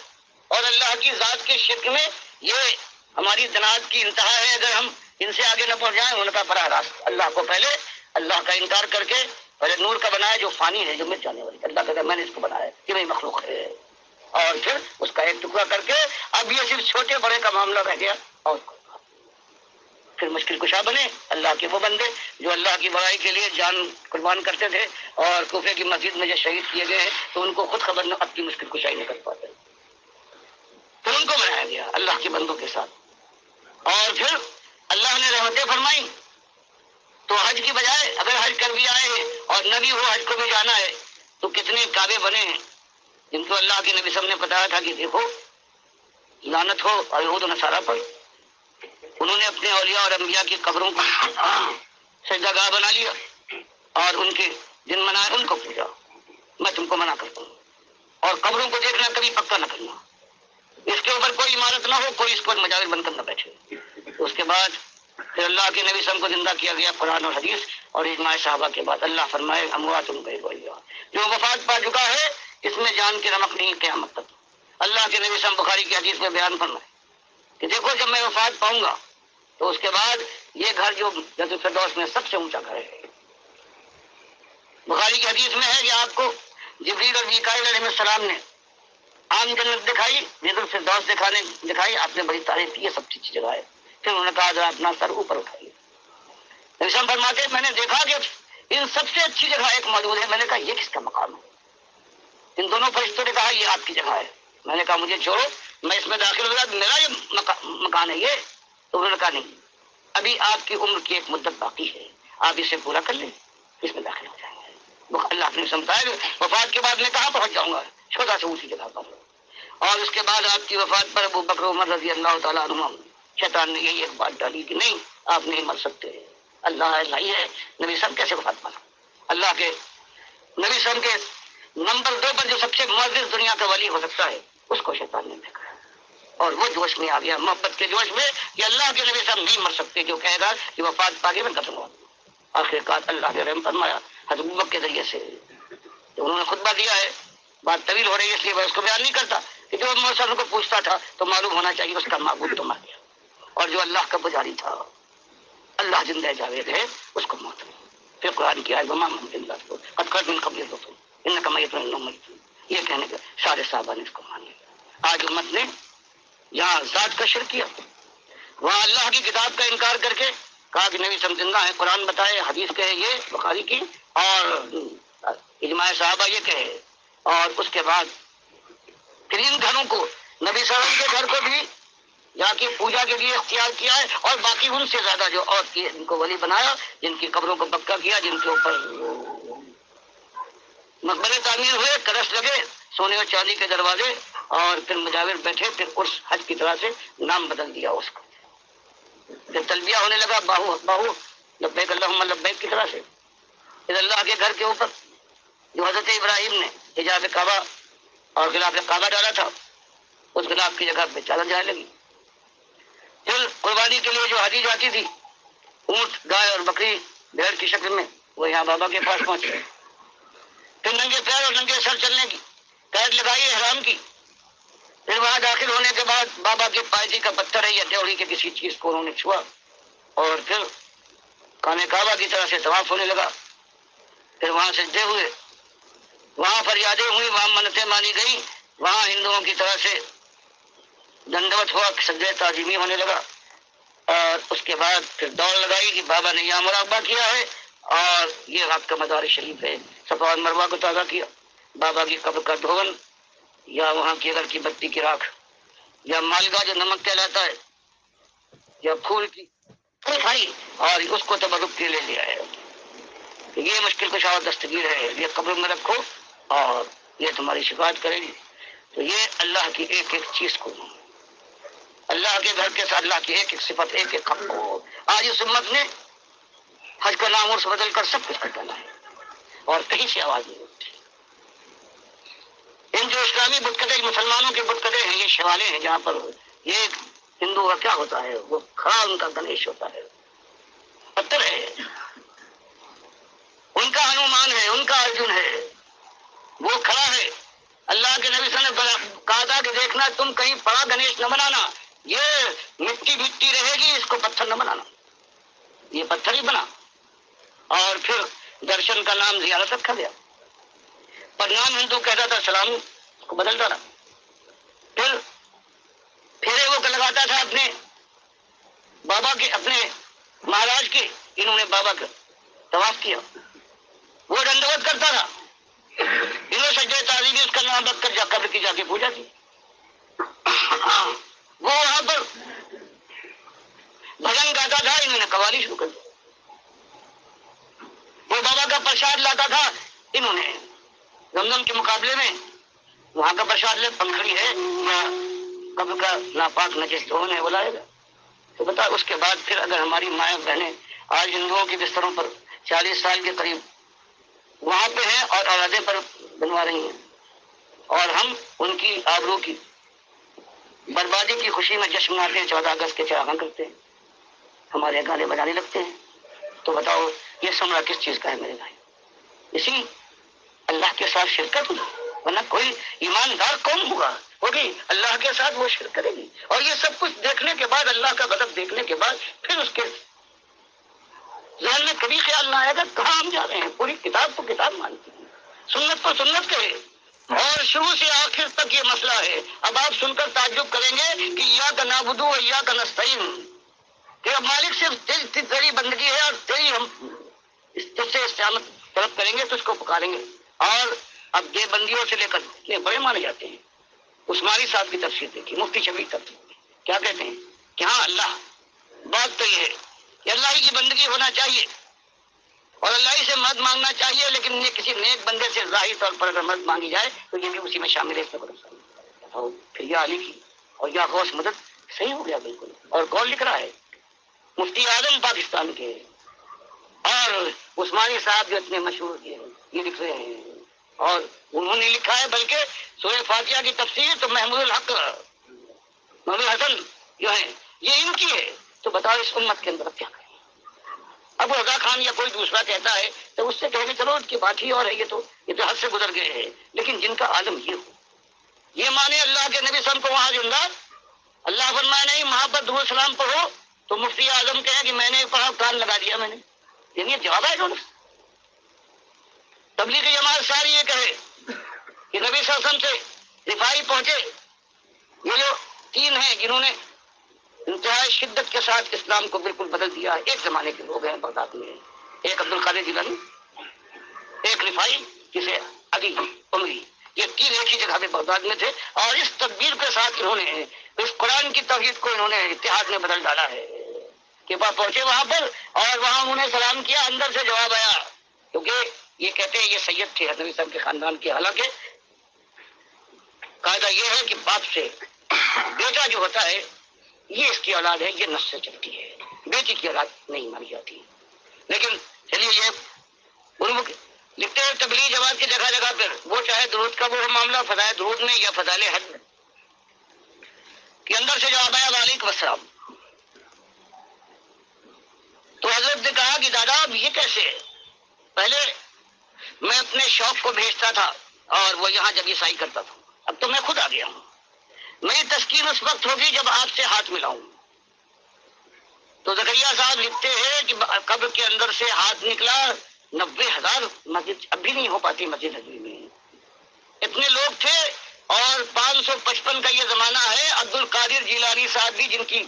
اور اللہ کی ذات کے شرک میں یہ ہماری جنات کی انتہا ہے اگر ہم ان سے آگے نہ پہنچ جائیں. ان کا براہ راست اللہ کو پہلے اللہ کا انکار کر کے پہلے نور کا بنایا جو فانی ہے، جو مٹ جانے والی. اللہ کہتا ہے میں نے اس کو بنایا کہ میری مخلوق ہے. اور پھر اس کا ایک ٹکڑا کر کے اب یہ صرف چھوٹے بڑے کا معاملہ رہ گیا، اور پھر مشکل کشا بنے اللہ کے وہ بندے جو اللہ کی بڑائی کے لیے جان قربان کرتے تھے، اور کوفے کی مسجد میں جو شہید کیے گئے ہیں تو ان کو خود خبر نہ اب کی مشکل کشائی نہیں کر پاتے، پھر ان کو بنایا گیا اللہ کے بندوں کے ساتھ، اور پھر اللہ نے رحمتیں فرمائی۔ تو حج کی بجائے اگر حج کر بھی آئے ہیں اور نبی ہو حج کو بھی جانا ہے تو کتنے کعبے بنے ہیں جن کو اللہ کے نبی صلی اللہ علیہ وسلم نے بتایا تھا کہ دیکھو لعنت ہو اور یہود و نصارہ پر، انہوں نے اپنے اولیاء اور انبیاء کی قبروں کو سجدہ گاہ بنا لیا اور ان کے دن منائے، ان کو پوجا۔ میں تم کو منع کرتا ہوں، اور قبروں کو دیکھنا کبھی پکا نہ کرنا، اس کے اوپر کوئی عمارت نہ ہو، کوئی اس کو مجاور بن کر نہ بیٹھے۔ اس کے بعد پھر اللہ کے نبی صلی اللہ علیہ وسلم کو زندہ کیا گیا قرآن اور حدیث اور اجماع صحابہ کے بعد۔ اللہ فرمائے اموات جو وفات پا چکا ہے اس میں جان کی رمق نہیں قیامت تک۔ اللہ کے نبی صلی اللہ علیہ وسلم بخاری کی حدیث میں بیان فرمائے کہ دیکھو جب میں وفات پاؤں گا تو اس کے بعد یہ گھر جو جنت الفردوس میں سب سے اونچا گھر ہے، بخاری کی حدیث میں ہے کہ آپ کو جبریل اور میکائیل علیہ السلام نے عام جنت دکھائی، جنت الفردوس دکھائی، آپ نے بڑی تعریف کی، یہ سب اچھی جگہ ہے۔ پھر انہوں نے کہا ذرا اپنا سر اوپر اٹھائیے۔ نبی صاحب فرماتے ہیں میں نے دیکھا کہ ان سب سے اچھی جگہ ایک موجود ہے۔ میں نے کہا یہ کس کا مقام ہے؟ ان دونوں فرشتوں نے کہا یہ آپ کی جگہ ہے۔ میں نے کہا مجھے چھوڑو، میں اس میں داخل ہو گیا، میرا یہ مکان ہے یہ۔ تو انہوں نے کہا نہیں، ابھی آپ کی عمر کی ایک مدت باقی ہے، آپ اسے پورا کر لیں، اس میں داخل ہو جائیں گے۔ اللہ نے سمجھایا وفات کے بعد میں کہاں پہنچ جاؤں گا، چھوٹا سا اسی جگہ پر۔ اور اس کے بعد آپ کی وفات پر ابو بکر عمر رضی اللہ تعالیٰ عنہ، شیطان نے یہی ایک بات ڈالی کہ نہیں آپ نہیں مر سکتے، اللہ نہیں ہے۔ نبی صاحب کیسے وفات پانا؟ اللہ کے نبی صاحب کے نمبر 2 پر جو سب سے معزز دنیا کا ولی ہو سکتا ہے اس کو شیطان نے دیکھا، اور وہ جوش میں آ گیا، محبت کے جوش میں کہ اللہ کے نبی صاحب نہیں مر سکتے، جو کہے گا کہ وفات پا کے میں ختم ہوا۔ آخرکار اللہ نے رحم فرمایا حضرت ابوبکر کے ذریعے سے، تو انہوں نے خطبہ دیا ہے، بات طویل ہو رہی ہے اس لیے میں اس کو بیان نہیں کرتا کہ جو موسم کو پوچھتا تھا تو معلوم ہونا چاہیے اس کا معبود تو مر گیا، اور جو اللہ کا پجاری تھا اللہ زندہ جاوید ہے اس کو موت ہوئی۔ پھر قرآن کی آیت وما محمد کو قد خلت من قبلہ الرسل انک میت وانہم میتون، یہ کہنے کا سارے صحابہ نے اس کو مان لیا۔ آج امت نے جہاں ذات کا شرک کیا، وہاں اللہ کی کتاب کا انکار کر کے کہا کہ نبی صلی زندہ ہے، قرآن بتائے، حدیث کہے یہ بخاری کی، اور اجماع صحابہ یہ کہے، اور اس کے بعد پھر ان گھروں کو نبی صلی اللہ علیہ وسلم کے گھر کو بھی جا کے پوجا کے لیے اختیار کیا ہے، اور باقی ان سے زیادہ جو اور کیے ان کو ولی بنایا، جن کی قبروں کو پکا کیا، جن کے اوپر مقبرے تعمیر ہوئے، کلش لگے، سونے اور چاندی کے دروازے، اور پھر مجاور بیٹھے، پھر عرس حج کی طرح سے نام بدل دیا اس کو، پھر تلبیہ ہونے لگا باہو باہو لبیک اللہم لبیک کی طرح سے۔ پھر اللہ کے گھر کے اوپر جو حضرت ابراہیم نے حجاب کعبہ اور غلاف کعبہ ڈالا تھا، اس غلاف کی جگہ پہ چادر جانے لگی۔ پھر قربانی کے لیے جو حدیث آتی تھی اونٹ، گائے اور بکری بھیڑ کی شکل میں، وہ یہاں بابا کے پاس پہنچے۔ پھر ننگے پیر اور ننگے سر چلنے کی قید لگائی احرام کی۔ پھر وہاں داخل ہونے کے بعد بابا کے پائجی کا پتھر ہے یا ڈیوڑی کے کسی چیز کو انہوں نے چھوا، اور پھر خانہ کعبہ کی طرح سے طواف ہونے لگا۔ پھر وہاں سجدے ہوئے، وہاں فریادیں ہوئی، وہاں منتیں مانی گئی، وہاں ہندوؤں کی طرح سے دنڈوت ہوا، سجدے تعظیمی ہونے لگا، اور اس کے بعد پھر دوڑ لگائی کہ بابا نے یہاں مراقبہ کیا ہے، اور یہ آپ کا مزار شریف ہے۔ صفا اور مروہ کو تازہ کیا، بابا کی قبر کا دھون، یا وہاں کی اگر کی بتی کی راکھ، یا مالگا جو نمک کہلاتا ہے، یا پھول کی کھائی، اور اس کو تبرک کے لے لیا ہے۔ یہ مشکل کشا اور دستگیر ہے، یہ قبر میں رکھو اور یہ تمہاری شفاعت کرے گی۔ تو یہ اللہ کی ایک ایک چیز کو، اللہ کے گھر کے ساتھ اللہ کی ایک ایک صفت، ایک ایک حق کو آج اس امت نے حج کا نام عرس بدل کر سب کچھ کر ڈالا ہے، اور کہیں سے آواز نہیں اٹھتی۔ ان جو اسلامی بتکدے مسلمانوں کے بتکدے ہیں، یہ شوالے ہیں جہاں پر یہ ہندو کا کیا ہوتا ہے، وہ کھڑا ان کا گنیش ہوتا ہے، پتھر ہے، ان کا ہنومان ہے، ان کا ارجن ہے، وہ کھڑا ہے۔ اللہ کے نبی صلی اللہ علیہ وسلم نے کہا تھا کہ دیکھنا تم کہیں پڑا گنیش نہ بنانا، یہ مٹی مٹی رہے گی، اس کو پتھر نہ بنانا، یہ پتھر ہی بنا۔ اور پھر درشن کا نام زیارت رکھا گیا، پر نام ہندو کہتا تھا سلام، اس کو بدل ڈالا۔ پھر پھیرے وہ لگاتا تھا اپنے بابا کے، اپنے مہاراج کے. انہوں نے بابا کا طواف کیا، وہ دنڈوت کرتا تھا، انہوں نے سجدہ تعظیم اس کا نام رکھ کر قبر کی جا کے پوجا کی. وہ وہاں پر بھجن گاتا تھا، انہوں نے قوالی شروع کر دی. وہ بابا کا پرساد لاتا تھا، انہوں نے زمزم کے مقابلے میں وہاں کا پرساد لے پنکھڑی ہے یا قبر کا ناپاک نجس جو ہے وہ لائے گا. تو بتا اس کے بعد پھر اگر ہماری مائیں بہنیں آج ہندوؤں کے بستروں پر 40 سال کے قریب وہاں پہ ہیں اور اولادیں پر بنوا رہی ہیں، اور ہم ان کی آبرو کی بربادی کی خوشی میں جشن مناتے ہیں، 14 اگست کے چراغاں کرتے ہیں، ہمارے گانے بجانے لگتے ہیں. تو بتاؤ یہ سمرا کس چیز کا ہے میرے بھائی؟ اسی اللہ کے ساتھ شرکت ہوگی، ورنہ کوئی ایماندار قوم ہوگی اللہ کے ساتھ وہ شرک کرے گی. اور یہ سب کچھ دیکھنے کے بعد، اللہ کا غضب دیکھنے کے بعد، پھر اس کے ذہن میں کبھی خیال نہ آئے گا کہاں ہم جا رہے ہیں. پوری کتاب کو کتاب مانتی ہے، سنت کو سنت کہے، اور شروع سے آخر تک یہ مسئلہ ہے. اب آپ سن کر تعجب کریں گے کہ ایاک نعبد و ایاک نستعین، کہ اب مالک صرف تیری بندگی ہے اور تیری ہم تجھ سے استعانت طلب کریں گے، تجھ کو پکاریں گے. اور اب دے بندیوں سے لے کر یہ بڑے مانے جاتے ہیں. عثمانی صاحب کی تفسیر دیکھی، مفتی شفیع تفسیر کیا کہتے ہیں کہ ہاں اللہ، بات تو یہ ہے کہ اللہ ہی کی بندگی ہونا چاہیے اور اللہ ہی سے مدد مانگنا چاہیے، لیکن یہ کسی نیک بندے سے ظاہری طور پر اگر مدد مانگی جائے تو یہ بھی اسی میں شامل ہے. اس پر اور پھر یا علی کی اور یا غوث مدد صحیح ہو گیا بالکل. اور کون لکھ رہا ہے؟ مفتی اعظم پاکستان کے، اور عثمانی صاحب جو اتنے مشہور ہیں یہ لکھ رہے ہیں. اور انہوں نے لکھا ہے بلکہ سورہ فاتحہ کی تفسیر تو محمود الحق، محمود حسن جو ہے یہ ان کی ہے. تو بتاؤ اس امت کے اندر کیا کریں؟ اب رضا خان یا کوئی دوسرا کہتا ہے تو اس سے کہیں گے چلو اس کی بات ہی اور ہے، یہ تو حد سے گزر گئے ہیں. لیکن جن کا عالم یہ ہو، یہ مانے اللہ کے نبی صلی اللہ علیہ وسلم کو وہاں زندہ، اللہ فرمائے نہیں وہاں پر درود سلام پڑھو، تو مفتی اعظم کہیں کہ میں نے پڑھا، کان لگا دیا میں نے. یہ جواب ہے دونوں. تبلیغ جماعت ساری یہ کہے کہ نبی صلی اللہ علیہ وسلم سے رفائی پہنچے. یہ جو 3 ہیں جنہوں نے انتہائی شدت کے ساتھ اسلام کو بالکل بدل دیا، ایک زمانے کے لوگ ہیں بغداد میں. ایک عبد القادر جیلانی، ایک رفائی جسے علی عمری، یہ 3 ایک ہی جگہ پہ بغداد میں تھے. اور اس تدبیر کے ساتھ انہوں نے اس قرآن کی توحید کو انہوں نے اتحاد میں بدل ڈالا ہے کہ پہنچے وہاں پر اور وہاں انہوں نے سلام کیا. اندر سے جواب آیا، کیونکہ یہ کہتے ہیں یہ سید تھے نبی صاحب کے خاندان کے. حالانکہ قاعدہ یہ ہے کہ باپ سے بیٹا جو ہوتا ہے یہ اس کی اولاد ہے، یہ نس سے چلتی ہے، بیٹی کی اولاد نہیں مانی جاتی. لیکن چلیے یہ علم لکھتے ہیں تبلیغ جماعت کی جگہ جگہ پر، وہ چاہے درود کا وہ معاملہ فضائل درود میں یا فضائل حج میں، کہ اندر سے جواب آیا وعلیکم السلام. تو حضرت نے کہا کہ دادا اب یہ کیسے ہے؟ پہلے میں اپنے شوق کو بھیجتا تھا اور وہ یہاں جب عیسائی کرتا تھا، اب تو میں خود آ گیا ہوں. میری تسکین اس وقت ہوگی جب آپ سے ہاتھ ملاؤں. تو زکریا صاحب لکھتے ہیں کہ قبر کے اندر سے ہاتھ نکلا، 90,000 مسجد اب بھی نہیں ہو پاتی مسجد نبوی میں، اتنے لوگ تھے. اور 555 کا یہ زمانہ ہے، عبد القادر جیلانی صاحب بھی جن کی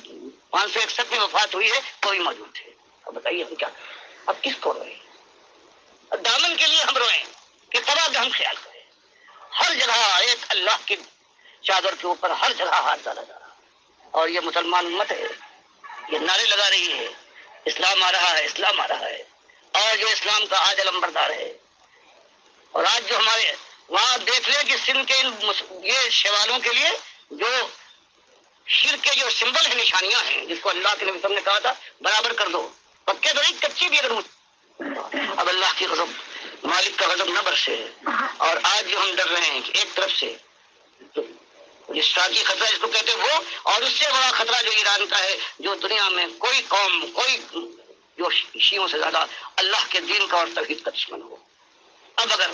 561 میں وفات ہوئی ہے وہ بھی موجود تھے. اب بتائیے ہم کیا کریں؟ اب کس کو روئیں؟ دامن کے لیے ہم روئیں کہ طرح کا ہم خیال کریں. ہر جگہ ایک اللہ کی چادر کے اوپر ہر جگہ ہاتھ ڈالا جا رہا، اور یہ مسلمان امت ہے یہ نعرے لگا رہی ہے اسلام آ رہا ہے، اسلام آ رہا ہے، اور جو اسلام کا آج علمبردار ہے. اور آج جو ہمارے وہاں دیکھ لیں کہ سندھ کے یہ شیوالوں کے لیے جو شرک کے جو سمبل ہیں، نشانیاں ہیں، جس کو اللہ کے نبی صلی اللہ علیہ وسلم نے کہا تھا برابر کر دو، پکے تو نہیں کچی بھی اگر اب اللہ کی غضب، مالک کا غضب نہ برسے. اور آج جو ہم ڈر رہے ہیں کہ ایک طرف سے جس شاکی خطرہ جس کو کہتے ہیں وہ، اور اس سے بڑا خطرہ جو ایران کا ہے، جو دنیا میں کوئی قوم، کوئی جو شیعوں سے زیادہ اللہ کے دین کا اور توحید کا دشمن ہو. اب اگر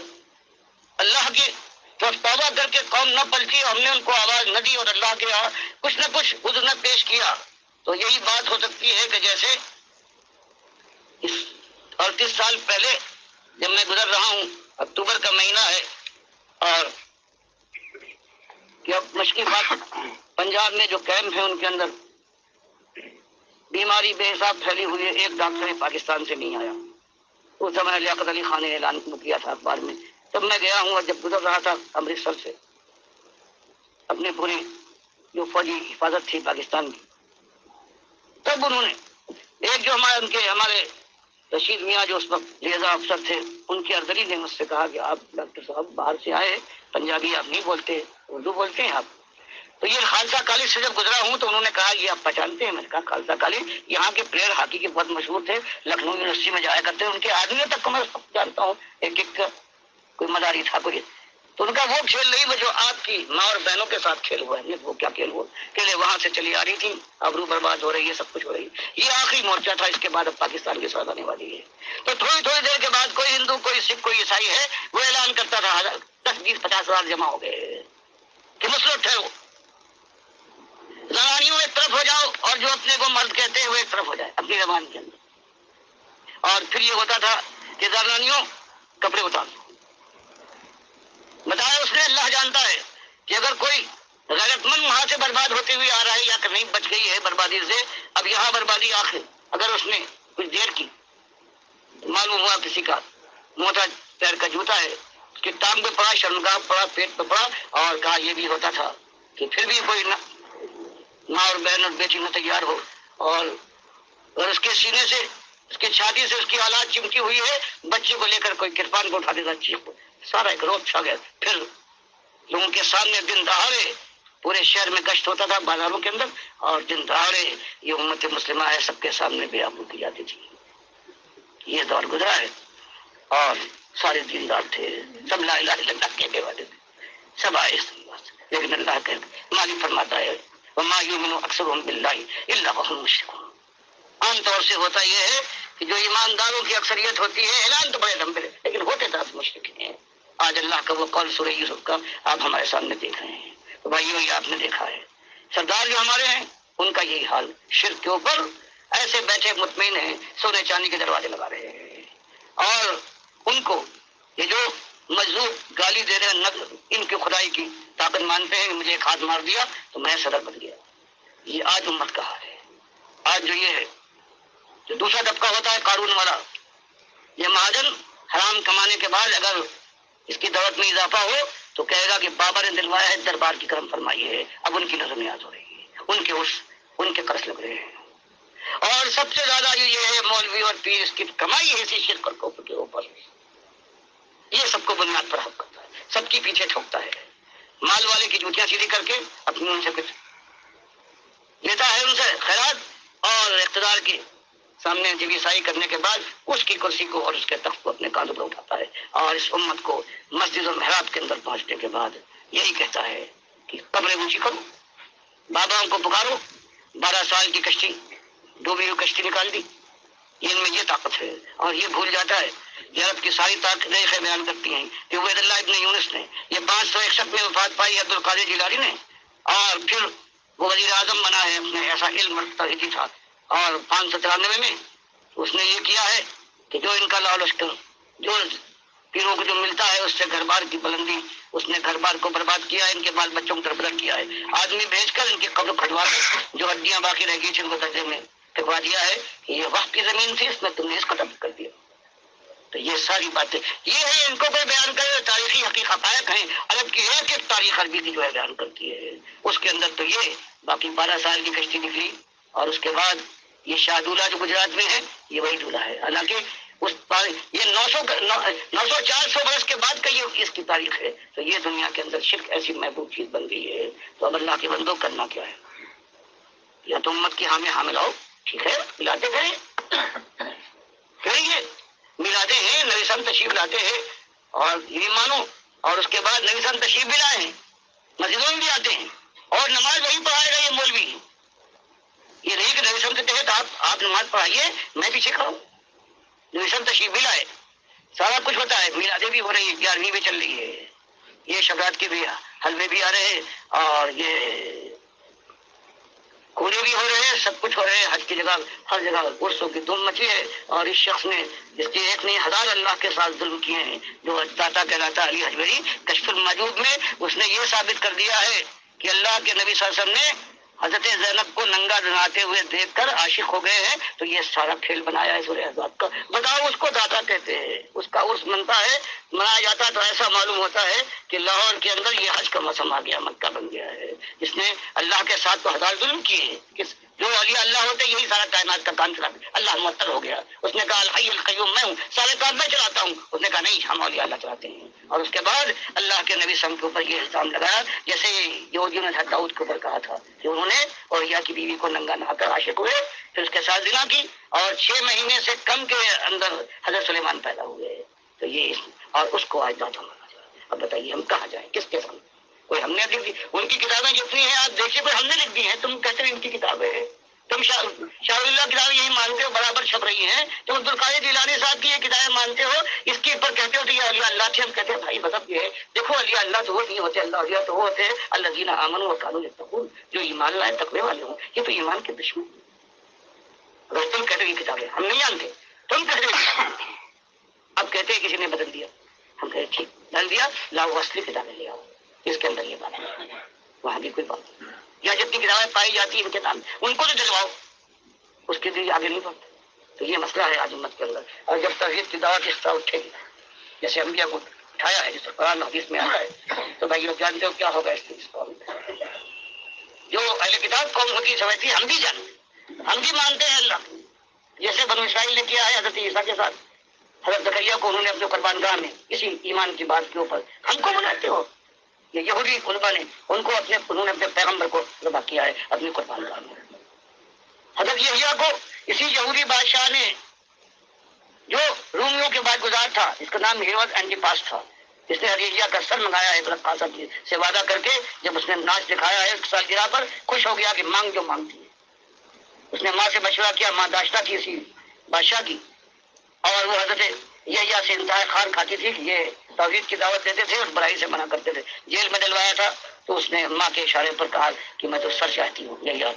اللہ کی تو توبہ کر کے قوم نہ پلٹی، ہم نے ان کو آواز نہ دی اور اللہ کے کچھ نہ کچھ عذر نہ پیش کیا، تو یہی بات ہو سکتی ہے کہ جیسے 38 سال پہلے جب میں گزر رہا ہوں، اکتوبر کا مہینہ ہے اور کہ اب مشکل بات، پنجاب میں جو کیمپ ہیں ان کے اندر بیماری بے حساب پھیلی ہوئی ہے، ایک ڈاکٹر پاکستان سے نہیں آیا۔ اس زمانے لیاقت علی خان نے اعلان کیا تھا اخبار میں، تب میں گیا ہوں، اور جب گزر رہا تھا امرتسر سے اپنی پوری جو فوجی حفاظت تھی پاکستان کی، تب انہوں نے ایک جو ہمارے رشید میاں جو اس وقت لہذا افسر تھے، ان کی اردلی نے مجھ سے کہا کہ آپ ڈاکٹر صاحب باہر سے آئے، پنجابی آپ نہیں بولتے، اردو بولتے ہیں آپ؟ تو یہ خالصہ کالج سے جب گزرا ہوں تو انہوں نے کہا یہ آپ پہچانتے ہیں؟ میں نے کہا خالصہ کالج یہاں کے پلیئر ہاکی کے بہت مشہور تھے، لکھنؤ یونیورسٹی میں جایا کرتے ہیں، ان کے آدمیوں تک کو میں جانتا ہوں، ایک ایک کا کوئی مداری تھا کوئی۔ تو ان کا وہ کھیل نہیں وہ جو آپ کی ماں اور بہنوں کے ساتھ کھیل ہوا ہے، وہ کیا کھیل ہوا، کھیلے وہاں سے چلی آ رہی تھی، آبرو برباد ہو رہی ہے، سب کچھ ہو رہی ہے، یہ آخری مورچہ تھا، اس کے بعد اب پاکستان کی سرحد آنے والی ہے۔ تو تھوڑی تھوڑی دیر کے بعد کوئی ہندو، کوئی سکھ، کوئی عیسائی ہے، وہ اعلان کرتا تھا 10 20 50 ہزار جمع ہو گئے کہ مسلط ٹھہرو، زنانیوں ایک طرف ہو جاؤ، اور جو اپنے کو مرد کہتے ہیں وہ ایک طرف ہو جائے اپنی زبان کے اندر۔ اور پھر یہ ہوتا تھا کہ زنانیوں کپڑے اتار دو۔ بتایا اس نے، اللہ جانتا ہے کہ اگر کوئی غیرت مند وہاں سے برباد ہوتی ہوئی آ رہا ہے یا کہیں بچ گئی ہے بربادی سے، اب یہاں بربادی آخر اگر اس نے کچھ دیر کی، معلوم ہوا کسی کا موٹا پیر کا جوتا ہے، اس کی ٹانگ پہ پڑا، شرمگاہ پڑا، پیٹ پہ پڑا، اور کہا یہ بھی ہوتا تھا کہ پھر بھی کوئی ماں اور بہن اور بیٹی نہ تیار ہو، اور اس کے سینے سے، اس کی چھاتی سے اس کی اولاد چمکی ہوئی ہے، بچے کو لے کر کوئی کرپان کو اٹھا دیتا، چیخ، سارا ایک روپ چھا گیا۔ پھر لوگوں کے سامنے دن دہاڑے پورے شہر میں گشت ہوتا تھا بازاروں کے اندر، اور دن دہاڑے یہ امت مسلمہ ہے سب کے سامنے بے آبرو کی جاتی تھی۔ یہ دور گزرا ہے، اور سارے دیندار تھے، سب لا الہ الا اللہ کہنے والے تھے، سب آئے اس طرح سے، لیکن اللہ کے مالک فرماتا ہے وما یؤمن اکثرهم باللہ الا وهم مشرکون۔ عام طور سے ہوتا یہ ہے کہ جو ایمانداروں کی اکثریت ہوتی ہے، اعلان تو بڑے لمبے لیکن ہوتے ساتھ مشرک ہیں۔ آج اللہ کا وہ قول سورہ یوسف کا آپ ہمارے سامنے دیکھ رہے ہیں، تو بھائیو یہ آپ نے دیکھا ہے، سردار جو ہمارے ہیں ان کا یہی حال، شرک کے اوپر ایسے بیٹھے مطمئن ہیں، سونے چاندی کے دروازے لگا رہے ہیں، اور ان کو یہ جو مجذوب گالی دے رہے ہیں، ان کی خدائی کی طاقت مانتے ہیں، مجھے ایک ہاتھ مار دیا تو میں صدر بن گیا۔ یہ آج امت کا حال ہے۔ آج جو یہ ہے، جو دوسرا طبقہ ہوتا ہے قارون والا، یہ مہاجن حرام کمانے کے بعد اگر اس کی دولت میں اضافہ ہو تو کہے گا کہ بابا نے دلوایا ہے، دربار کی کرم فرمائی ہے، اب ان کی نظر نیاز ہو رہی ہے، ان کے قرض لگ رہے ہیں۔ اور سب سے زیادہ یہ ہے مولوی اور پیر، اس کی کمائی ہے اسی شرک اور کفر کے اوپر، یہ سب کو بنیاد پر حق کرتا ہے، سب کی پیچھے ٹھوکتا ہے، مال والے کی جوتیاں سیدھی کر کے اپنی ان سے کچھ لیتا ہے، ان سے خیرات، اور اقتدار کی سامنے جب عیسائی کرنے کے بعد اس کی کرسی کو اور اس کے تخت کو اپنے کاندھوں پر اٹھاتا ہے، اور اس امت کو مسجد اور محراب کے اندر پہنچنے کے بعد یہی کہتا ہے کہ قبریں اونچی کرو، باباؤں کو پکارو، 12 سال کی کشتی ڈوبی ہوئی کشتی نکال دی، ان میں یہ طاقت ہے، اور یہ بھول جاتا ہے کہ عرب کی ساری تاریخیں بیان کرتی ہیں کہ عبید اللہ ابن یونس نے یہ 561 میں وفات پائی عبد القادر جیلانی نے، اور پھر وہ وزیر اعظم بنا ہے، اس نے ایسا علم رکھتا ہی تھا، اور 593 میں اس نے یہ کیا ہے کہ جو ان کا لاؤ لشکر، جو پیروں کو جو ملتا ہے اس سے گھر بار کی بلندی، اس نے گھر بار کو برباد کیا ہے، ان کے بال بچوں کو تربیت کیا ہے، آدمی بھیج کر ان کی قبر کھٹوا کر جو ہڈیاں باقی رہ گئی تھی ان کو درجے میں پھینکوا دیا ہے کہ یہ وقت کی زمین تھی، اس میں تم نے اس کو تبدیل کر دیا۔ تو یہ ساری باتیں یہ ہے، ان کو کوئی بیان کرے، تاریخی حقائق ہیں، عرب کی ایک ایک تاریخ عربی کی جو ہے بیان کرتی ہے، اس کے اندر تو یہ باقی 12 سال کی کشتی نکلی، اور اس کے بعد یہ شاہ دولہ جو گجرات میں ہے یہ وہی دولہ ہے، حالانکہ یہ 900 400 برس کے بعد کا یہ اس کی تاریخ ہے۔ تو یہ دنیا کے اندر شرک ایسی محبوب چیز بن گئی ہے، تو اب اللہ کے بندوں کرنا کیا ہے؟ یا تو امت کی حامل آؤ، ٹھیک ہے، ملاتے گئے کریے، ملاتے ہیں، نبی سن تشریف لاتے ہیں، اور یہ مانو، اور اس کے بعد نبی سن تشریف بھی لائے ہیں، مسجدوں میں بھی آتے ہیں، اور نماز وہی پڑھائے گا یہ مولوی، یہ نہیں کہ نبی سن کے تحت آپ نماز پڑھائیے میں پیچھے کھڑا ہوں، نبی سن تشریف بھی لائے، سارا کچھ ہوتا ہے، میلادیں بھی ہو رہی ہے، 11ویں بھی چل رہی ہے، یہ شبرات کے بھی حلوے بھی آ رہے ہیں، اور یہ کوڑے بھی ہو رہے ہیں، سب کچھ ہو رہے ہیں، حج کی جگہ ہر جگہ عرسوں کی دھوم مچی ہے. اور اس شخص نے جس کے ایک نہیں ہزار اللہ کے ساتھ ظلم کیے ہیں، جو داتا کہلاتا علی حجویری، کشف الموجود میں اس نے یہ ثابت کر دیا ہے کہ اللہ کے نبی صلی اللہ علیہ وسلم نے حضرت زینب کو ننگا نہاتے ہوئے دیکھ کر عاشق ہو گئے ہیں. تو یہ سارا کھیل بنایا ہے سورہ احزاب کا. بتاؤ، اس کو داتا کہتے ہیں، اس کا عرس منتا ہے، منایا جاتا تو ایسا معلوم ہوتا ہے کہ لاہور کے اندر یہ حج کا موسم آ گیا، مکہ بن گیا ہے. اس نے اللہ کے ساتھ تو ہزار ظلم کیے ہیں. جو علی اللہ ہوتے یہی سارا کائنات کا کام چلاتے. اللہ معطل ہو گیا. اس نے کہا الحی القیوم میں ہوں، سارے کام میں چلاتا ہوں. اس نے کہا نہیں، ہم اولیاء اللہ چلاتے ہیں. اور اس کے بعد اللہ کے نبی سم کے اوپر یہ الزام لگایا، جیسے یہودیوں نے داؤد کے اوپر کہا تھا کہ انہوں نے اولیاء کی بیوی کو ننگا نہا کر عاشق ہوئے، پھر اس کے ساتھ زنا کی، اور 6 مہینے سے کم کے اندر حضرت سلیمان پیدا ہوئے. تو یہ اور اس کو آج داتا مانا جائے. اب بتائیے ہم کہاں جائیں، کس کے سامنے؟ کوئی ہم نے لکھ دی ان کی کتابیں جتنی ہیں آپ دیکھیے، کوئی ہم نے لکھ دی ہیں. تم کہتے ہیں ان کی کتابیں ہیں، تم شاہ اللہ کتابیں یہی مانتے ہو، برابر چھپ رہی ہیں. تم عبد القادر جیلانی صاحب کی یہ کتابیں مانتے ہو، اس کے اوپر کہتے ہو تو یہ علی اللہ تھے. ہم کہتے ہیں بھائی مطلب یہ ہے، دیکھو علی اللہ تو وہ نہیں ہوتے، اللہ علیہ تو وہ ہوتے ہیں الذین آمنوا وکانوا یتقون، جو ایمان لائے تقوی والے ہوں. یہ تو ایمان کے دشمن. اگر تم کہتے ہو یہ کتابیں ہم نہیں جانتے، تم کہتے ہو. اب کہتے ہیں کسی نے بدل دیا، ہم کہتے ٹھیک بدل دیا، لاؤ اصلی کتابیں لے آؤ، اس کے اندر یہ بات ہے. وہاں بھی کوئی بات نہیں. یا جتنی کتابیں پائی جاتی ہیں ان کے نام ان کو تو دلواؤ، اس کے لیے آگے نہیں بڑھتے. تو یہ مسئلہ ہے آج امت کے اندر. اور جب توحید کی دعوت اس طرح اٹھے گی جیسے انبیاء کو اٹھایا ہے، جیسے قرآن حدیث میں آتا ہے، تو بھائی لوگ جانتے ہو کیا ہوگا اس قوم میں. جو اہل کتاب قوم ہوتی سمجھتی ہم بھی جانتے، ہم بھی مانتے ہیں اللہ، جیسے بنو اسرائیل نے کیا ہے حضرت عیسیٰ کے ساتھ. حضرت زکریا کو انہوں نے اپنے قربان گاہ میں اسی ایمان کی بات کے اوپر ہم کو بناتے ہو. یہ یہودی علماء نے انہوں نے اپنے پیغمبر کو ذبح کیا ہے اپنی قربان گاہ میں. حضرت یحییٰ کو اسی یہودی بادشاہ نے جو رومیوں کے بعد گزار تھا، اس کا نام ہیروڈ اینٹیپاس تھا، اس نے یحییٰ کا سر منگایا ہے برق قاسم سے وعدہ کر کے. جب اس نے ناچ دکھایا ہے 1 سالگرہ پر، خوش ہو گیا کہ مانگ جو مانگتی ہے. اس نے ماں سے مشورہ کیا، ماں داشتہ کی اسی بادشاہ کی، اور وہ حضرت یحییٰ سے انتہائی خار کھاتی تھی کہ یہ توحید کی دعوت دیتے تھے اور برائی سے منع کرتے تھے. جیل میں ڈلوایا تھا تو اس نے ماں کے اشارے پر کہا کہ میں تو سر چاہتی ہوں یحییٰ،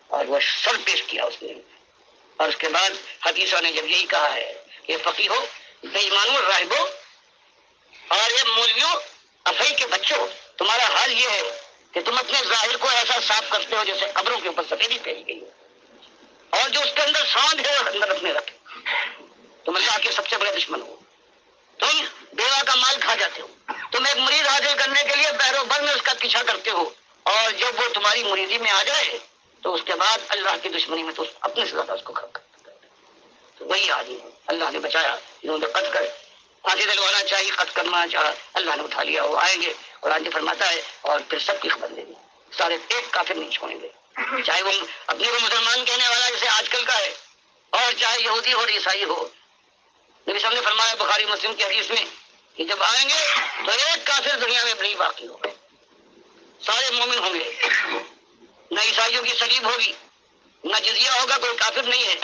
اور وہ سر پیش کیا اس نے. اور اس کے بعد حدیثوں نے جب یہی کہا ہے کہ فقیہ ہو، بے ایمانوں، راہبو اور یہ مولویوں، افعی کے بچوں، تمہارا حال یہ ہے کہ تم اپنے ظاہر کو ایسا صاف کرتے ہو جیسے قبروں کے اوپر سفیدی پھیلی گئی ہے، اور جو اس کے اندر سانڈ ہے وہ اندر اپنے رکھے. تم اللہ کے سب سے بڑے دشمن ہو. تم بیوہ کا مال کھا جاتے ہو. تم ایک مرید حاصل کرنے کے لیے بحر و بر میں اس کا پیچھا کرتے ہو، اور جب وہ تمہاری مریدی میں آ جائے تو اس کے بعد اللہ کی دشمنی میں تو اپنے سے زیادہ اس کو خراب کرتے. تو وہی آدمی ہے اللہ نے بچایا. انہوں نے قتل کر پھانسی دلوانا چاہیے، قتل کرنا چاہا، اللہ نے اٹھا لیا. وہ آئیں گے اور آج فرماتا ہے اور پھر سب کی خبر دیں گے، سارے ایک کافر نہیں چھوڑیں گے، چاہے وہ اپنے کو مسلمان کہنے والا جیسے آج کل کا ہے، اور چاہے یہودی ہو اور عیسائی ہو. نبی صاحب نے فرمایا بخاری مسلم کی حدیث میں کہ جب آئیں گے تو ایک کافر دنیا میں نہیں باقی ہوگا، سارے مومن ہوں گے. نہ عیسائیوں کی صلیب ہوگی، نہ جزیہ ہوگا، کوئی کافر نہیں ہے،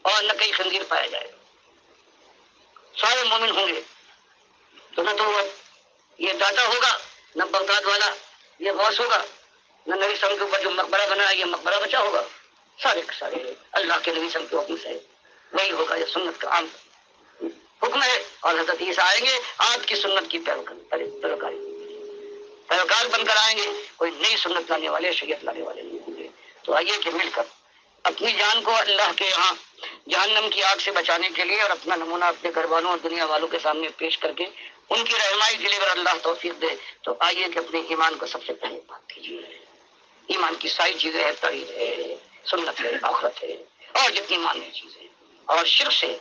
اور نہ کہیں خنزیر پایا جائے گا، سارے مومن ہوں گے. تو نہ تو یہ داتا ہوگا، نہ بغداد والا یہ غوث ہوگا، نہ نبی صاحب کے اوپر جو مقبرہ بنا ہے یہ مقبرہ بچا ہوگا. سارے کے سارے اللہ کے نبی صاحب کے حکم سے وہی ہوگا. یہ سنت کا عام حکم ہے. اور حضرت عیسیٰ آئیں گے آپ کی سنت کی پیروکار بن کر آئیں گے، کوئی نئی سنت لانے والے، شریعت لانے والے نہیں ہوں گے. تو آئیے کہ مل کر اپنی جان کو اللہ کے یہاں جہنم کی آگ سے بچانے کے لیے اور اپنا نمونہ اپنے گھر والوں اور دنیا والوں کے سامنے پیش کر کے ان کی رہنمائی کے لیے اگر اللہ توفیق دے تو آئیے کہ اپنے ایمان کو سب سے پہلے بات کیجیے. ایمان کی ساری چیزیں ہے، توحید ہے، سنت ہے، آخرت ہے، اور جتنی ماننی چیزیں. اور شرک سے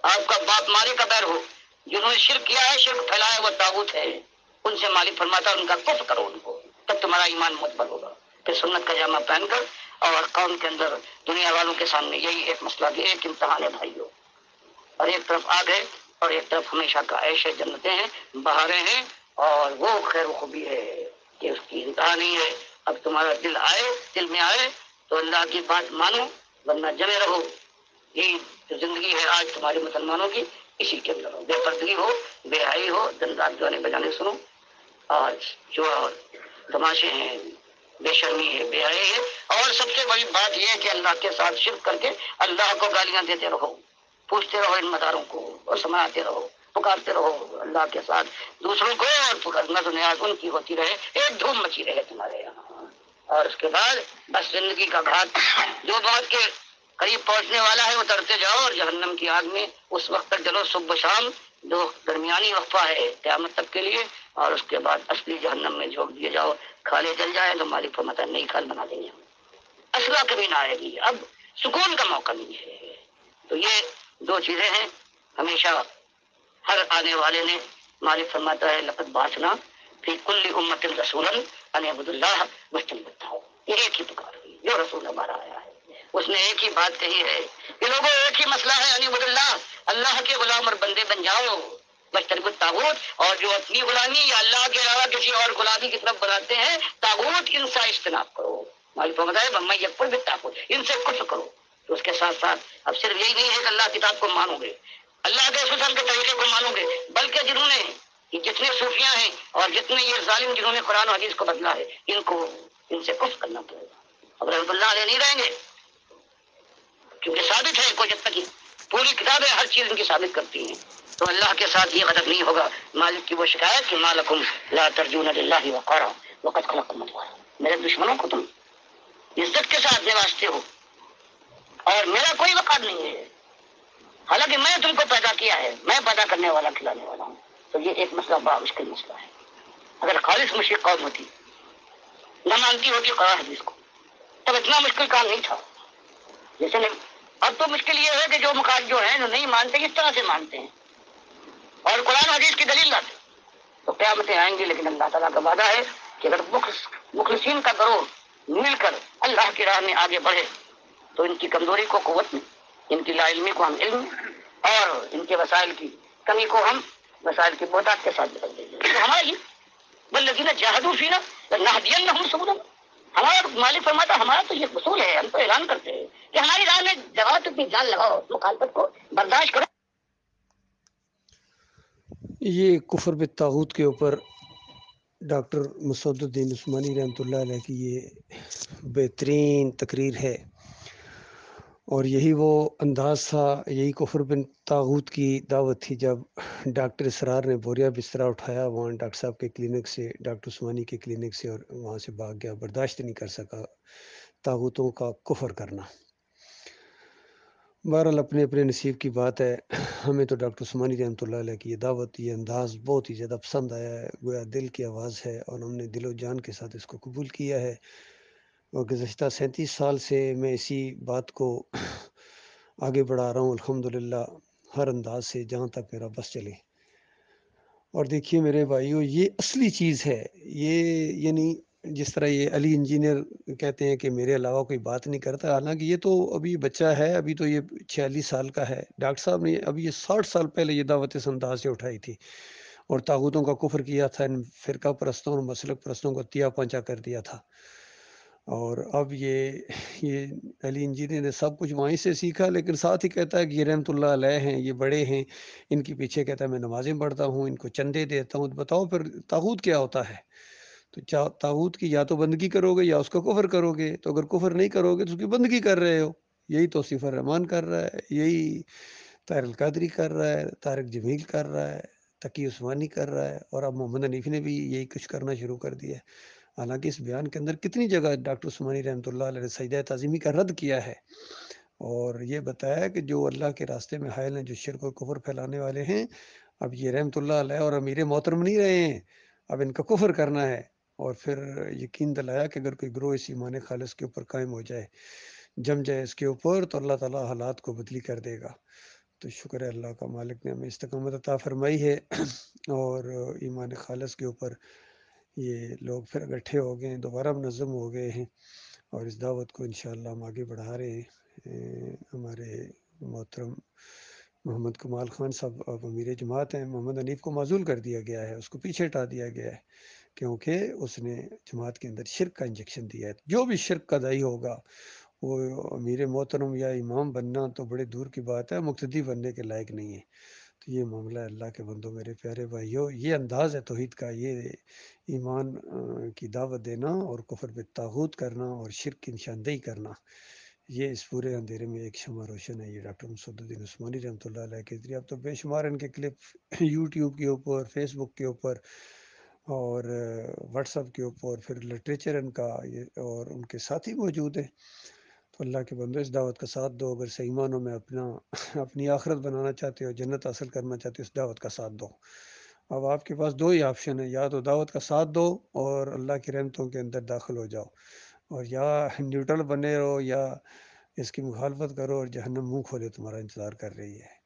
آپ کا باپ مالک کا بیر ہو، جنہوں نے شرک کیا ہے، شرک پھیلایا وہ طاغوت ہے، ان سے مالک فرماتا ہے ان کا کفر کرو ان کو، تب تمہارا ایمان معتبر ہوگا. پھر سنت کا جامع پہن کر اور قوم کے اندر دنیا والوں کے سامنے یہی ایک مسئلہ کہ ایک امتحان ہے بھائیوں، اور ایک طرف آگ ہے اور ایک طرف ہمیشہ کا عیش ہے، جنتیں ہیں، بہاریں ہیں، اور وہ خیر و خوبی ہے کہ اس کی انتہا نہیں ہے. اب تمہارا دل میں آئے تو اللہ کی بات مانو، ورنہ جمے رہو. یہی جو زندگی ہے آج تمہارے مسلمانوں کی، اسی کے اندر ہو، بے پردگی ہو، بے حیائی ہو، دندات گانے بجانے سنو، اور جو تماشے ہیں، بے شرمی ہے، بے حیائی ہے، اور سب سے بڑی بات یہ ہے کہ اللہ کے ساتھ شرک کر کے اللہ کو گالیاں دیتے رہو، پوچھتے رہو ان مداروں کو اور سمجھاتے رہو، پکارتے رہو اللہ کے ساتھ دوسروں کو، اور نظر نیاز ان کی ہوتی رہے، ایک دھوم مچی رہے تمہارے یہاں۔ اور اس کے بعد بس زندگی کا گھاٹ جو موت کے قریب پہنچنے والا ہے، اترتے جاؤ اور جہنم کی آگ میں اس وقت تک جلو، صبح شام جو درمیانی وقفہ ہے قیامت تک کے لیے، اور اس کے بعد اصلی جہنم میں جھونک دیے جاؤ۔ کھالے جل جائے تو مالک فرماتا ہے نہیں کھال بنا دیں گے ہم، اصلہ کبھی نہ آئے گی، اب سکون کا موقع نہیں ہے۔ تو یہ دو چیزیں ہیں ہمیشہ ہر آنے والے نے، مالک فرماتا ہے لقد بعثنا فی کل امت رسولا ان اعبدوا اللہ واجتنبوا الطاغوت، یہ ایک ہی پکار ہوئی جو رسول ہمارا آیا ہے، اس نے ایک ہی بات کہی ہے کہ لوگوں ایک ہی مسئلہ ہے ان اعبدوا اللہ، اللہ کے غلام اور بندے بن جاؤ، واجتنبوا الطاغوت، اور جو اپنی غلامی یا اللہ کے علاوہ کسی اور غلامی کی طرف بناتے ہیں طاغوت، ان سے اجتناب کرو۔ مالک فرماتا ہے من یکفر بالطاغوت، ان سے کفر کرو۔ تو اس کے ساتھ ساتھ اب صرف یہی نہیں ہے کہ اللہ کتاب کو مانو گے، اللہ کے رسول کے طریقے کو مانو گے، بلکہ جنہوں نے یہ جتنے صوفیاں ہیں اور جتنے یہ ظالم جنہوں نے قرآن و حدیث کو بدلا ہے، ان سے کفر کرنا پڑے گا۔ اب رحمت اللہ علیہ نہیں رہیں گے، کیونکہ ثابت ہے کو جب تک پوری کتابیں ہر چیز ان کی ثابت کرتی ہیں، تو اللہ کے ساتھ یہ غضب نہیں ہوگا۔ مالک کی وہ شکایت کہ مالکم لا ترجون للہ وقارا وقد خلقکم اتوارا، میرے دشمنوں کو تم عزت کے ساتھ نوازتے ہو اور میرا کوئی وقار نہیں ہے، حالانکہ میں تم کو پیدا کیا ہے، میں پیدا کرنے والا کھلانے والا ہوں۔ تو یہ ایک مسئلہ بڑا مشکل مسئلہ ہے۔ اگر خالص مشرک قوم ہوتی، نہ مانتی ہوتی قرآن حدیث کو، تب اتنا مشکل کام نہیں تھا۔ جیسے نہیں، اب تو مشکل یہ ہے کہ جو مخالف جو ہیں جو نہیں مانتے اس طرح سے مانتے ہیں اور قرآن حدیث کی دلیل لاتے، تو قیامتیں آئیں گی، لیکن اللہ تعالیٰ کا وعدہ ہے کہ اگر مخلصین کا گروہ مل کر اللہ کی راہ میں آگے بڑھے تو ان کی کمزوری کو قوت میں، ان کی لا علمی کو ہم علم میں، اور ان کے وسائل کی کمی کو ہم وسائل کی بہتات کے ساتھ بدل دیں گے۔ تو ہماری والذین جاہدوا فینا لنہدینہم سبلنا، ہمارا مالک فرماتا ہمارا تو یہ اصول ہے، ہم تو اعلان کرتے ہیں کہ ہماری راہ میں جگہ تو اپنی جان لگاؤ، مخالفت کو برداشت کرو۔ یہ کفر بالطاغوت کے اوپر ڈاکٹر مسعود الدین عثمانی رحمۃ اللہ علیہ کی یہ بہترین تقریر ہے، اور یہی وہ انداز تھا، یہی کفر بالطاغوت کی دعوت تھی جب ڈاکٹر اسرار نے بوریا بسترا اٹھایا وہاں ڈاکٹر صاحب کے کلینک سے، ڈاکٹر عثمانی کے کلینک سے، اور وہاں سے بھاگ گیا، برداشت نہیں کر سکا طاغوتوں کا کفر کرنا۔ بہرحال اپنے اپنے نصیب کی بات ہے۔ ہمیں تو ڈاکٹر عثمانی رحمۃ اللہ علیہ کی یہ دعوت، یہ انداز بہت ہی زیادہ پسند آیا ہے، گویا دل کی آواز ہے، اور ہم نے دل و جان کے ساتھ اس کو قبول کیا ہے، اور گزشتہ 37 سال سے میں اسی بات کو آگے بڑھا رہا ہوں الحمدللہ، ہر انداز سے جہاں تک میرا بس چلے۔ اور دیکھیے میرے بھائیو، یہ اصلی چیز ہے، یہ یعنی جس طرح یہ علی انجینئر کہتے ہیں کہ میرے علاوہ کوئی بات نہیں کرتا، حالانکہ یہ تو ابھی بچہ ہے، ابھی تو یہ 46 سال کا ہے، ڈاکٹر صاحب نے ابھی یہ 60 سال پہلے یہ دعوت اس انداز سے اٹھائی تھی اور طاغوتوں کا کفر کیا تھا، ان فرقہ پرستوں اور مسلک پرستوں کو تیا پنچا کر دیا تھا۔ اور اب یہ علی انجینئر نے سب کچھ وہیں سے سیکھا، لیکن ساتھ ہی کہتا ہے کہ یہ رحمت اللہ علیہ ہیں، یہ بڑے ہیں، ان کے پیچھے کہتا ہے میں نمازیں پڑھتا ہوں، ان کو چندے دیتا ہوں۔ بتاؤ پھر طاغوت کیا ہوتا ہے؟ تو طاغوت کی یا تو بندگی کرو گے یا اس کا کفر کرو گے، تو اگر کفر نہیں کرو گے تو اس کی بندگی کر رہے ہو۔ یہی توصیف الرحمان کر رہا ہے، یہی طاہر القادری کر رہا ہے، طارق جمیل کر رہا ہے، تقی عثمانی کر رہا ہے، اور اب محمد حنیفی نے بھی یہی کچھ کرنا شروع کر دیا ہے۔ حالانکہ اس بیان کے اندر کتنی جگہ ڈاکٹر عثمانی رحمۃ اللہ علیہ نے سجدہ تعظیمی کا رد کیا ہے، اور یہ بتایا کہ جو اللہ کے راستے میں حائل ہیں، جو شرک و کفر پھیلانے والے ہیں، اب یہ رحمت اللہ علیہ اور امیر محترم نہیں رہے ہیں، اب ان کا کفر کرنا ہے۔ اور پھر یقین دلایا کہ اگر کوئی گروہ اس ایمان خالص کے اوپر قائم ہو جائے، جم جائے اس کے اوپر، تو اللہ تعالیٰ حالات کو بدلی کر دے گا۔ تو شکر ہے اللہ کا، مالک نے ہمیں استقامت عطا فرمائی ہے، اور ایمان خالص کے اوپر یہ لوگ پھر اکٹھے ہو گئے ہیں، دوبارہ منظم ہو گئے ہیں، اور اس دعوت کو انشاءاللہ ہم آگے بڑھا رہے ہیں۔ ہمارے محترم محمد کمال خان صاحب اب امیر جماعت ہیں، محمد حنیف کو معزول کر دیا گیا ہے، اس کو پیچھے ہٹا دیا گیا ہے، کیونکہ اس نے جماعت کے اندر شرک کا انجیکشن دیا ہے۔ جو بھی شرک کا داعی ہوگا وہ امیر محترم یا امام بننا تو بڑے دور کی بات ہے، مقتدی بننے کے لائق نہیں ہے۔ تو یہ معاملہ ہے اللہ کے بندوں، میرے پیارے بھائیو، یہ انداز ہے توحید کا، یہ ایمان کی دعوت دینا اور کفر پہ طاغوت کرنا اور شرک کی نشاندہی کرنا، یہ اس پورے اندھیرے میں ایک شمع روشن ہے۔ یہ ڈاکٹر مسعود الدین عثمانی رحمۃ اللہ علیہ کے ذریعے اب تو بے شمار ان کے کلپ یوٹیوب کے اوپر، فیس بک کے اوپر اور واٹس ایپ کے اوپر، پھر لٹریچر ان کا اور ان کے ساتھی موجود ہیں۔ تو اللہ کے بندو، اس دعوت کا ساتھ دو، اگر صحیح معنوں میں اپنی آخرت بنانا چاہتے ہو، جنت حاصل کرنا چاہتے ہو، اس دعوت کا ساتھ دو۔ اب آپ کے پاس دو ہی آپشن ہے، یا تو دعوت کا ساتھ دو اور اللہ کی رحمتوں کے اندر داخل ہو جاؤ، اور یا نیوٹرل بنے رہو، یا اس کی مخالفت کرو اور جہنم منہ کھولے تمہارا انتظار کر رہی ہے۔